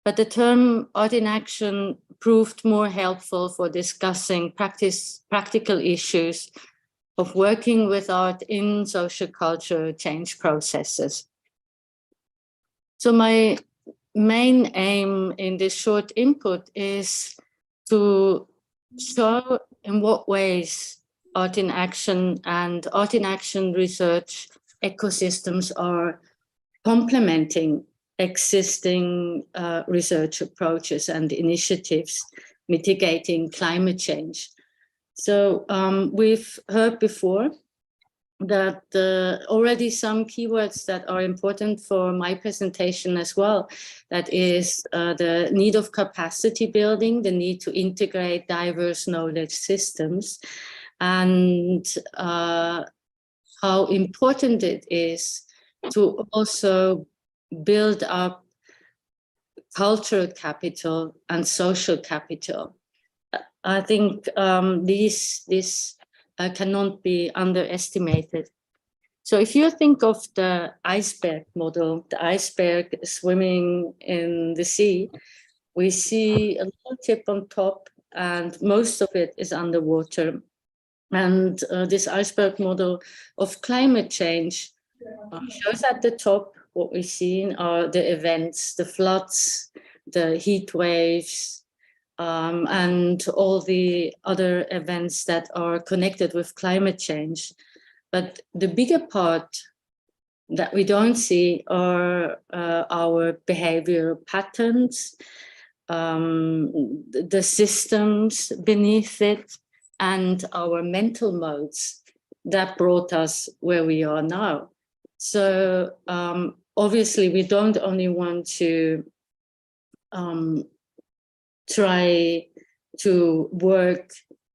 But the term art in action proved more helpful for discussing practical issues of working with art in social culture change processes. So my main aim in this short input is to show in what ways art in action and art in action research ecosystems are complementing existing research approaches and initiatives mitigating climate change. So we've heard before that already some keywords that are important for my presentation as well. That is the need of capacity building, the need to integrate diverse knowledge systems, and how important it is to also build up cultural capital and social capital. I think this cannot be underestimated. So if you think of the iceberg model, the iceberg swimming in the sea, we see a little tip on top and most of it is underwater. And this iceberg model of climate change shows at the top what we've seen are the events, the floods, the heat waves, and all the other events that are connected with climate change. But the bigger part that we don't see are our behavioral patterns, the systems beneath it, and our mental modes that brought us where we are now. So obviously we don't only want to try to work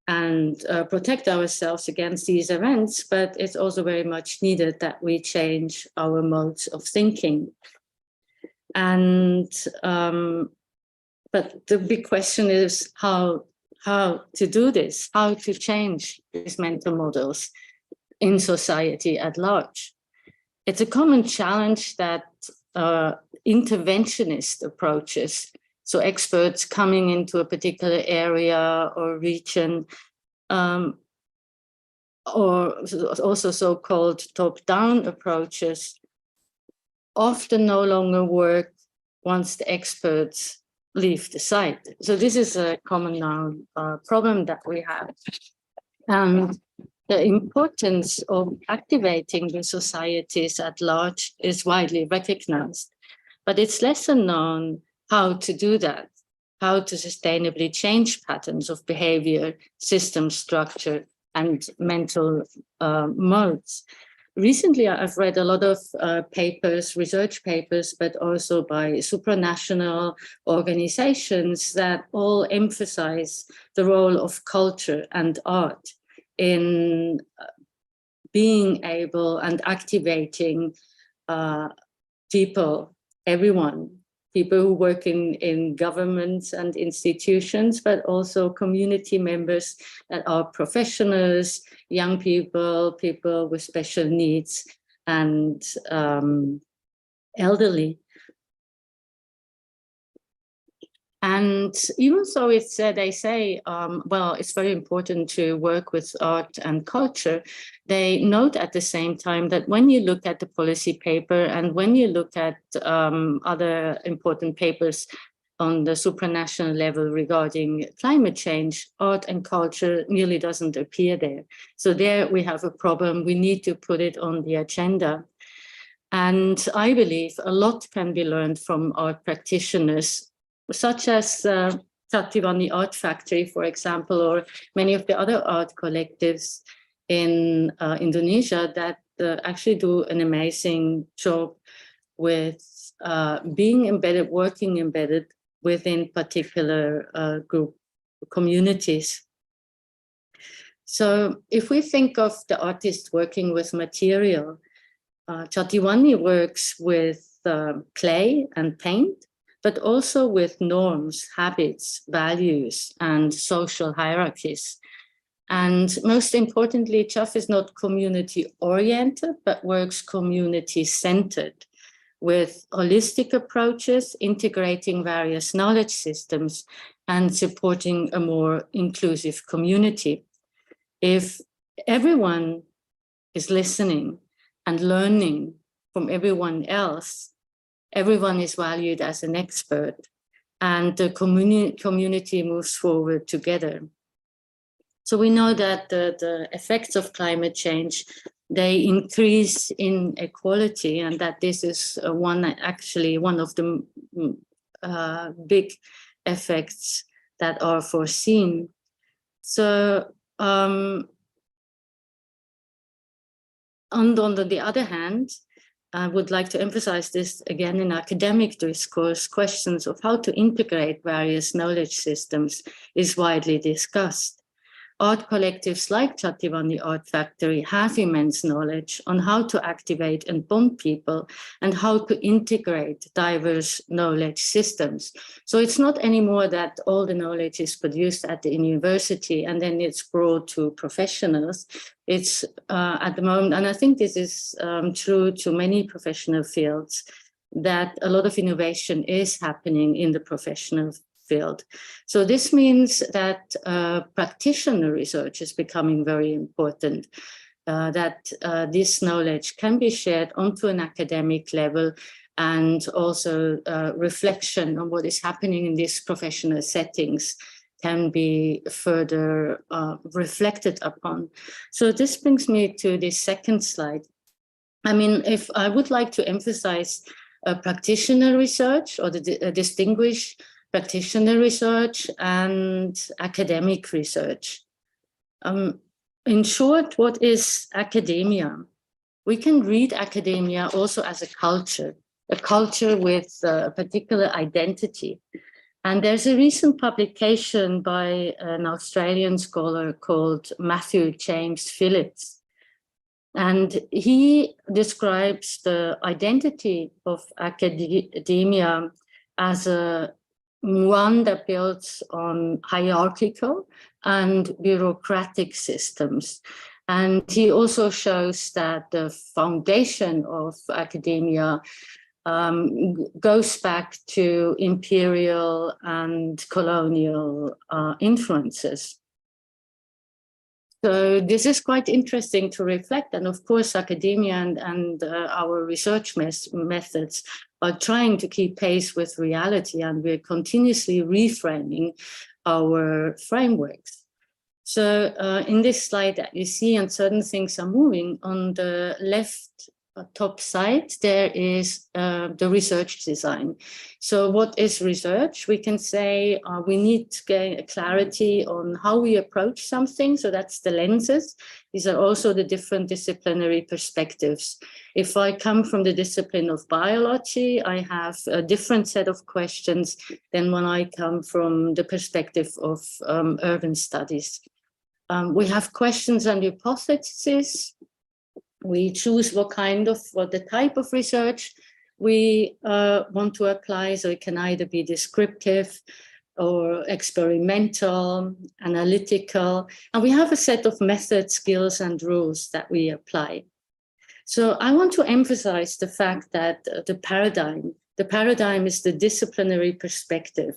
and protect ourselves against these events, but it's also very much needed that we change our modes of thinking. And but the big question is how to do this, how to change these mental models in society at large. It's a common challenge that interventionist approaches, so experts coming into a particular area or region, or also so-called top-down approaches, often no longer work once the experts leave the site. So this is a common problem that we have. And the importance of activating the societies at large is widely recognized, but it's lesser known how to do that, how to sustainably change patterns of behavior, system structure, and mental modes. Recently, I've read a lot of papers, research papers, but also by supranational organizations that all emphasize the role of culture and art in being able and activating people, everyone, people who work in governments and institutions, but also community members that are professionals, young people, people with special needs, and elderly. And even so, it's they say, well, it's very important to work with art and culture. They note at the same time that when you look at the policy paper and when you look at other important papers on the supranational level regarding climate change, art and culture nearly doesn't appear there. So there we have a problem. We need to put it on the agenda. And I believe a lot can be learned from art practitioners, such as Tativani Art Factory, for example, or many of the other art collectives in Indonesia that actually do an amazing job with being embedded, working embedded within particular group communities. So if we think of the artist working with material, Jatiwangi works with clay and paint, but also with norms, habits, values, and social hierarchies. And most importantly, Chaf is not community-oriented, but works community-centered with holistic approaches, integrating various knowledge systems and supporting a more inclusive community. If everyone is listening and learning from everyone else, everyone is valued as an expert, and the community moves forward together. So we know that the effects of climate change, they increase inequality, and that this is one of the big effects that are foreseen. So on the other hand, I would like to emphasize this again in academic discourse. Questions of how to integrate various knowledge systems is widely discussed. Art collectives like Jatiwangi Art Factory have immense knowledge on how to activate and bond people and how to integrate diverse knowledge systems. So it's not anymore that all the knowledge is produced at the university and then it's brought to professionals. It's at the moment, and I think this is true to many professional fields, that a lot of innovation is happening in the professional field. So this means that practitioner research is becoming very important, that this knowledge can be shared onto an academic level, and also reflection on what is happening in these professional settings can be further reflected upon. So this brings me to the second slide. I mean, if I would like to emphasize practitioner research, or distinguish practitioner research and academic research. In short, what is academia? We can read academia also as a culture with a particular identity. And there's a recent publication by an Australian scholar called Matthew James Phillips. And he describes the identity of academia as one that builds on hierarchical and bureaucratic systems. And he also shows that the foundation of academia goes back to imperial and colonial influences. So this is quite interesting to reflect. And of course, academia and our research methods are trying to keep pace with reality, and we're continuously reframing our frameworks. So in this slide that you see, and certain things are moving, on the left top side, there is the research design. So what is research? We can say we need to gain clarity on how we approach something. So that's the lenses. These are also the different disciplinary perspectives. If I come from the discipline of biology, I have a different set of questions than when I come from the perspective of urban studies. We have questions and hypotheses. We choose what the type of research we want to apply. So it can either be descriptive or experimental, analytical, and we have a set of methods, skills, and rules that we apply. So I want to emphasize the fact that the paradigm is the disciplinary perspective,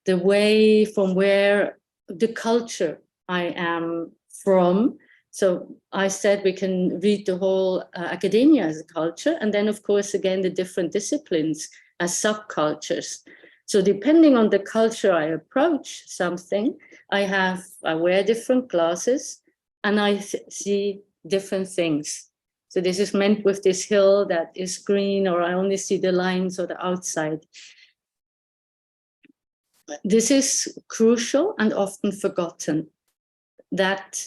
the way from where the culture I am from. So I said we can read the whole academia as a culture, and then of course, again, the different disciplines as subcultures. So depending on the culture I approach something, I wear different glasses and I see different things. So this is meant with this hill that is green, or I only see the lines or the outside. This is crucial and often forgotten, that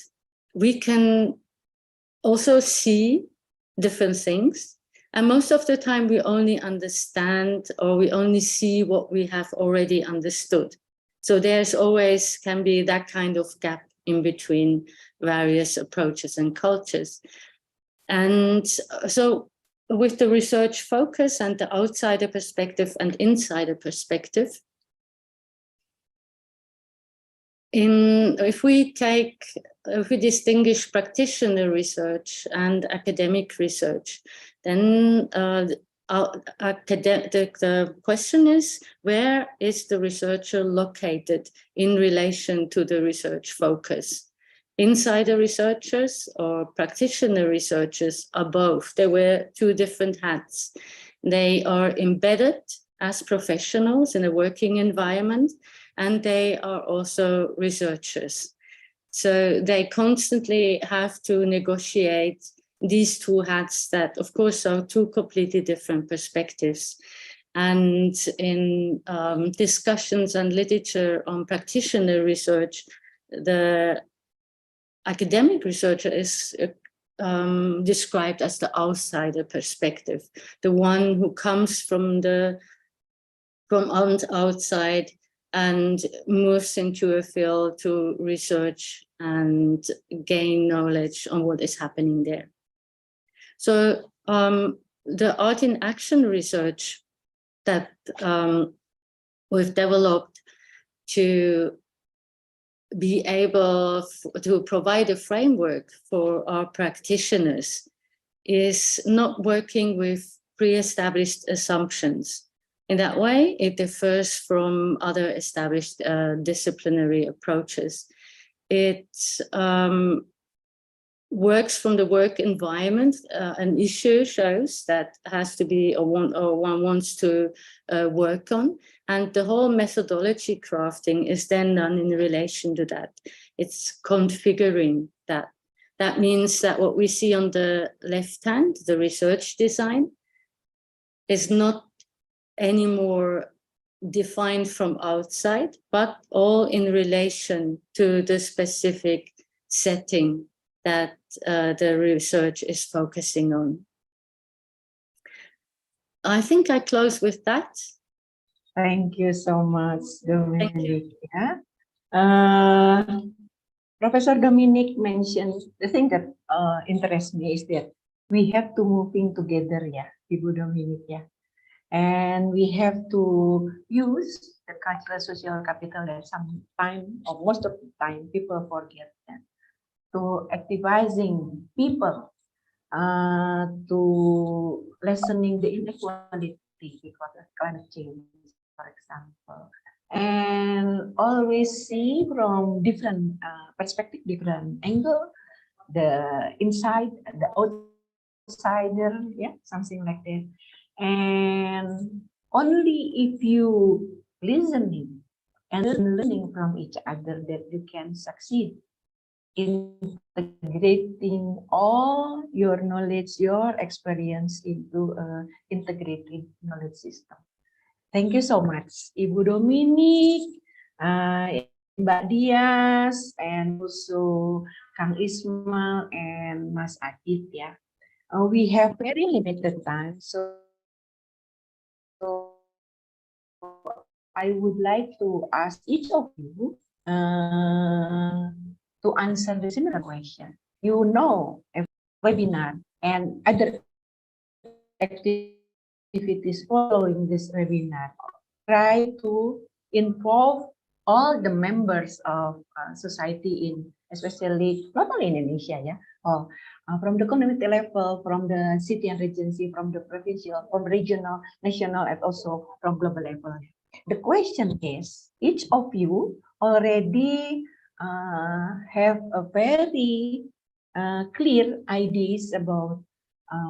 we can also see different things, And most of the time we only understand or we only see what we have already understood. So there's always can be that kind of gap in between various approaches and cultures. And so with the research focus and the outsider perspective and insider perspective, if we distinguish practitioner research and academic research, then the question is, where is the researcher located in relation to the research focus? Insider researchers or practitioner researchers are both. They wear two different hats. They are embedded as professionals in a working environment, and they are also researchers. So they constantly have to negotiate these two hats that, of course, are two completely different perspectives. And in discussions and literature on practitioner research, the academic researcher is described as the outsider perspective, the one who comes from outside and moves into a field to research and gain knowledge on what is happening there. So the art in action research that we've developed to be able to provide a framework for our practitioners is not working with pre-established assumptions. In that way, it differs from other established disciplinary approaches. It works from the work environment. An issue shows that has to be one wants to work on, and the whole methodology crafting is then done in relation to that. It's configuring that. That means that what we see on the left hand, the research design, is not anymore defined from outside, but all in relation to the specific setting that the research is focusing on. I think I close with that. Thank you so much, Thank Dominic. Professor Dominic mentioned the thing that interests me is that we have to moving together, Ibu Dominic, and we have to use the cultural social capital that sometimes or most of the time people forget that, to activizing people to lessening the inequality because of climate change, for example, and always see from different perspective, different angle, the inside, the outsider, something like that. And only if you listening and learning from each other that you can succeed in integrating all your knowledge, your experience into an integrated knowledge system. Thank you so much, Ibu Dominic, Mbak Dias, and also Kang Ismail and Mas Adit. We have very limited time, so I would like to ask each of you to answer the similar question. You know, a webinar and other activities following this webinar try to involve all the members of society in, especially not only in Indonesia, from the community level, from the city and regency, from the provincial, from regional, national, and also from global level. The question is, each of you already have a very clear ideas about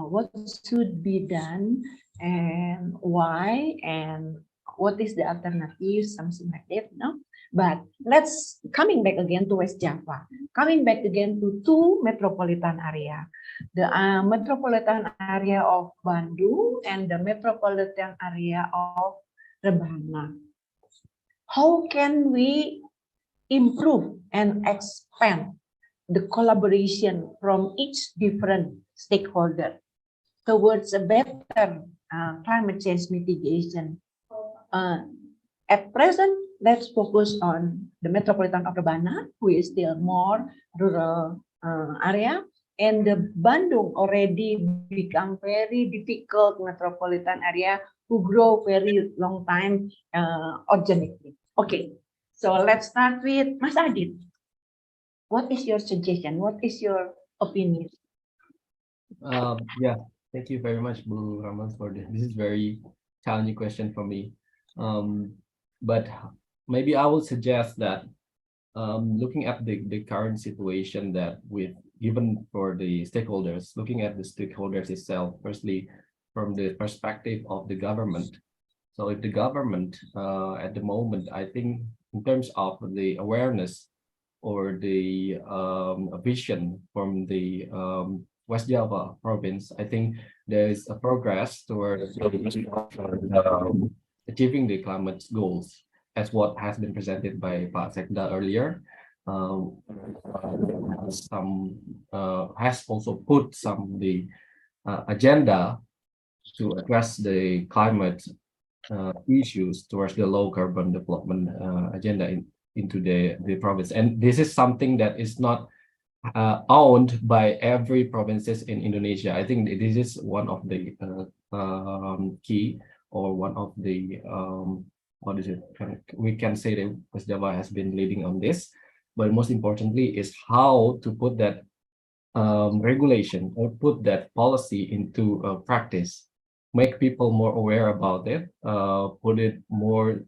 what should be done and why and what is the alternative, something like that, no? But let's coming back again to West Java, coming back again to two metropolitan area, the metropolitan area of Bandung and the metropolitan area of Rebana. How can we improve and expand the collaboration from each different stakeholder towards a better climate change mitigation. At present, let's focus on the metropolitan of Rebana, who is still more rural area, and the Bandung already become very difficult metropolitan area who grow very long time organically. Okay, so let's start with Mas Adit. What is your suggestion? What is your opinion? Yeah, thank you very much, Bu Raman, for this. This is very challenging question for me. But maybe I would suggest that looking at the current situation that with given for the stakeholders, looking at the stakeholders itself, firstly, from the perspective of the government. So if the government at the moment, I think in terms of the awareness or the vision from the West Java province, I think there is a progress towards achieving the climate goals as what has been presented by Pak Sekda earlier. Some has also put some the agenda to address the climate issues towards the low carbon development agenda into the province. And this is something that is not owned by every provinces in Indonesia. I think this is one of the key or one of the what is it? We can say that West Java has been leading on this, but most importantly is how to put that regulation or put that policy into practice, make people more aware about it, put it more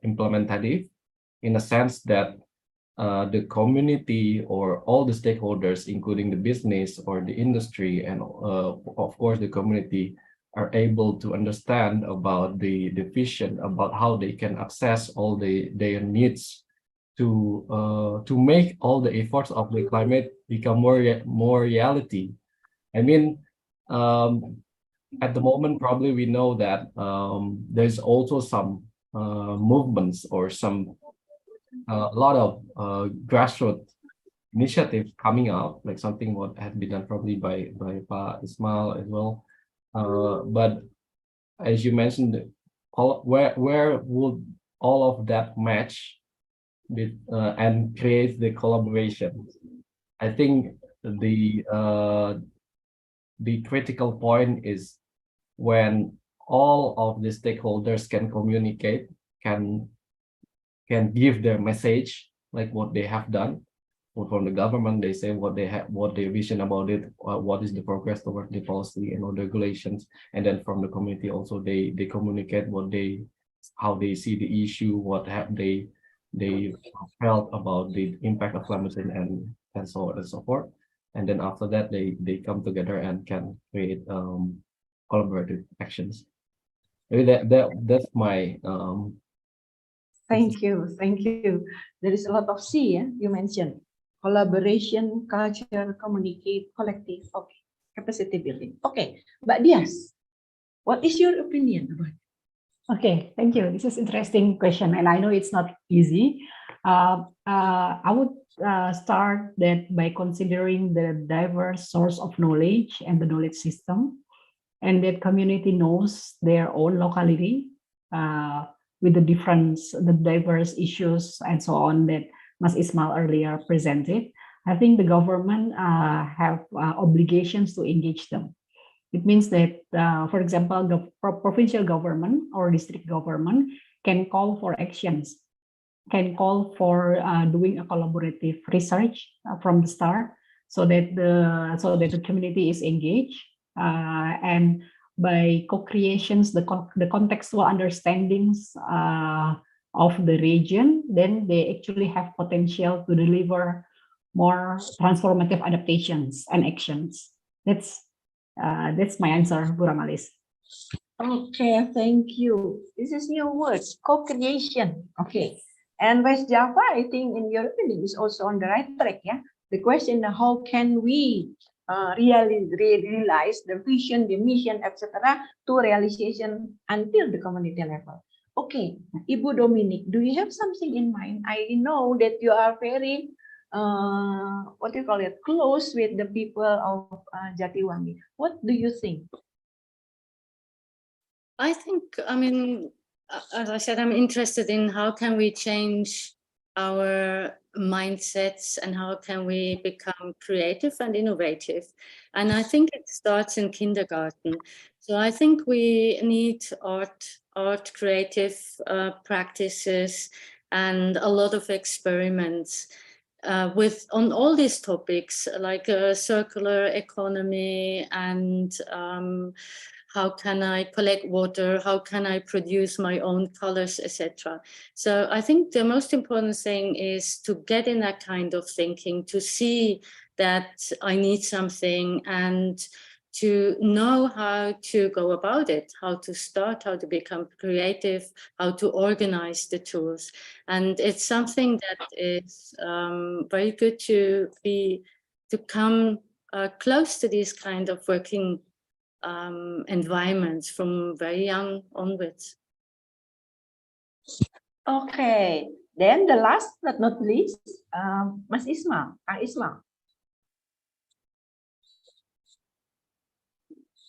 implementative in a sense that the community or all the stakeholders, including the business or the industry, and of course the community, are able to understand about the vision, about how they can access all their needs to make all the efforts of the climate become more reality. I mean, at the moment, probably we know that there's also some movements or some a lot of grassroots initiatives coming out, like something what has been done probably by Pa Ismail as well. But as you mentioned, where would all of that match with and create the collaboration? I think the critical point is when all of the stakeholders can communicate, can give their message, like what they have done. From the government, they say what they have, what their vision about it, what is the progress toward the policy and all the regulations, and then from the community also they communicate what they, how they see the issue, what have they felt about the impact of climate change, and so on and so forth. And then after that, they come together and can create collaborative actions. Maybe that's my Thank you, thank you. There is a lot of C, yeah, you mentioned. Collaboration, culture, communicate, collective, okay. Capacity building. Okay, Mbak Dias, what is your opinion about it? Okay, thank you. This is interesting question, and I know it's not easy. I would start that by considering the diverse source of knowledge and the knowledge system, and that community knows their own locality with the difference, the diverse issues and so on that Mas Ismail earlier presented. I think the government have obligations to engage them. It means that, for example, the provincial government or district government can call for actions, can call for doing a collaborative research from the start, so that the community is engaged, and by co-creations, the contextual understandings of the region, then they actually have potential to deliver more transformative adaptations and actions. That's my answer, Bu Ramalis. Okay, thank you. This is new words, co-creation. Okay, and West Java, I think in your opinion is also on the right track. Yeah, the question: how can we really realize the vision, the mission, etc., to realization until the community level? Okay, Ibu Dominic, do you have something in mind? I know that you are very what do you call it, close with the people of Jatiwangi. What do you think? I think, I mean, as I said, I'm interested in how can we change our mindsets and how can we become creative and innovative. And I think it starts in kindergarten. So I think we need art creative practices and a lot of experiments on all these topics like circular economy and how can I collect water, how can I produce my own colors, etc. So I think the most important thing is to get in that kind of thinking, to see that I need something and to know how to go about it, how to start, how to become creative, how to organize the tools. And it's something that is very good to come close to these kind of working environments from very young onwards. Okay, then the last but not least, Mas Ismail, Kang Ismail.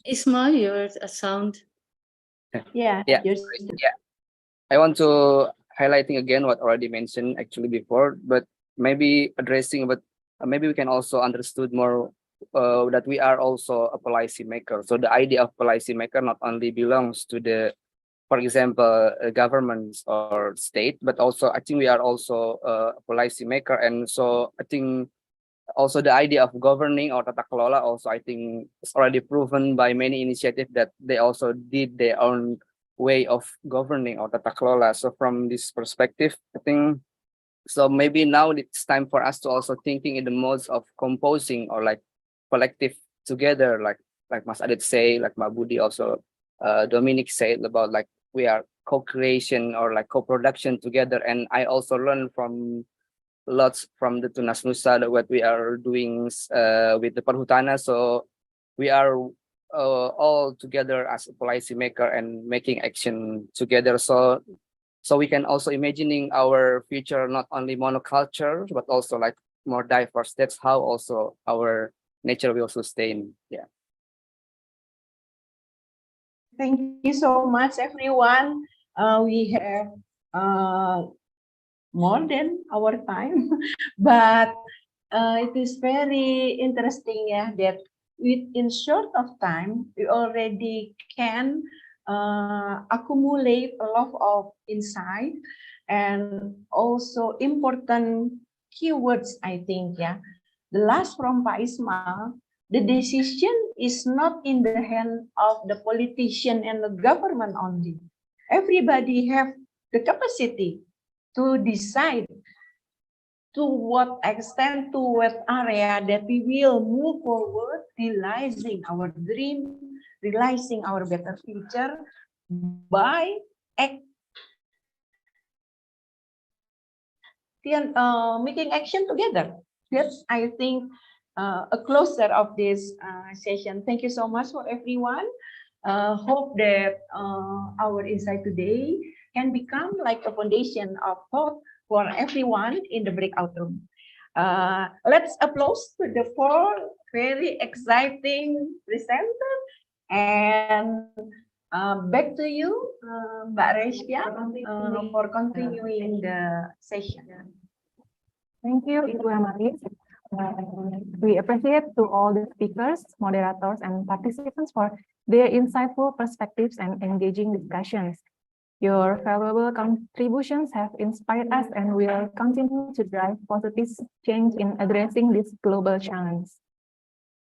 Ismail, you're a sound. Yeah, Yeah, you're yeah. I want to highlighting again what already mentioned actually before, but maybe addressing, but maybe we can also understood more that we are also a policy maker. So the idea of policy maker not only belongs to the, for example, governments or state, but also I think we are also a policy maker, and so I think also the idea of governing or tata kelola also I think is already proven by many initiatives that they also did their own way of governing or tata kelola. So from this perspective, I think so maybe now it's time for us to also thinking in the modes of composing or like collective together, like Mas Adit say, like Mabudi also Dominic said about like we are co-creation or like co-production together. And I also learned from lots from the Tunas Nusa that what we are doing with the Perhutana. So we are all together as a policy maker and making action together. So we can also imagining our future not only monoculture but also like more diverse. That's how also our nature will sustain. Yeah. Thank you so much, everyone. We have more than our time, but it is very interesting, yeah, that within short of time we already can accumulate a lot of insight and also important keywords. I think, yeah, the last from Pak Ismail. The decision is not in the hand of the politician and the government only. Everybody have the capacity to decide to what extent, to what area that we will move forward, realizing our dream, realizing our better future by making action together. That's, I think, a closer of this session. Thank you so much for everyone. Hope that our insight today can become like a foundation of thought for everyone in the breakout room. Let's applause to the four very exciting presenters. And back to you, Mbak Reshia, for continuing the session. Thank you, Ibu Amaris. We appreciate to all the speakers, moderators, and participants for their insightful perspectives and engaging discussions. Your valuable contributions have inspired us and will continue to drive positive change in addressing this global challenge.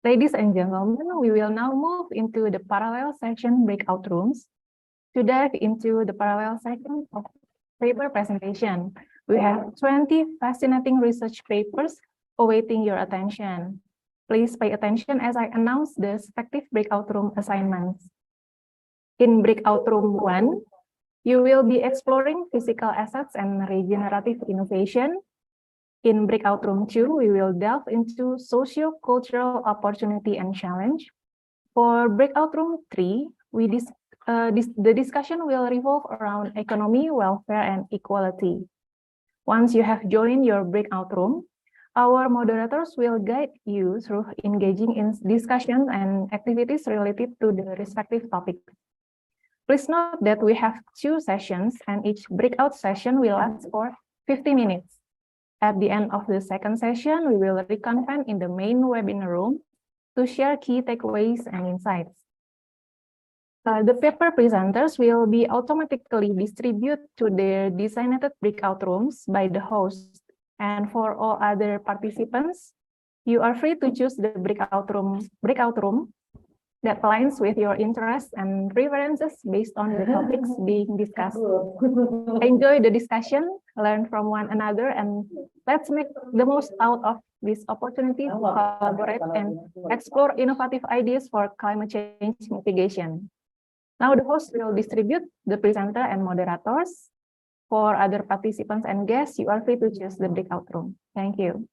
Ladies and gentlemen, we will now move into the parallel session breakout rooms to dive into the parallel section of paper presentation. We have 20 fascinating research papers awaiting your attention. Please pay attention as I announce the respective breakout room assignments. In breakout room 1, you will be exploring physical assets and regenerative innovation. In breakout room 2, we will delve into socio-cultural opportunity and challenge. For breakout room 3, the discussion will revolve around economy, welfare, and equality. Once you have joined your breakout room, our moderators will guide you through engaging in discussions and activities related to the respective topic. Please note that we have 2 sessions and each breakout session will last for 50 minutes. At the end of the second session, we will reconvene in the main webinar room to share key takeaways and insights. The paper presenters will be automatically distributed to their designated breakout rooms by the host. And for all other participants, you are free to choose the breakout room that aligns with your interests and preferences based on the topics being discussed. Enjoy the discussion, learn from one another, and let's make the most out of this opportunity to collaborate and explore innovative ideas for climate change mitigation. Now the host will distribute the presenter and moderators. For other participants and guests, you are free to choose the breakout room. Thank you.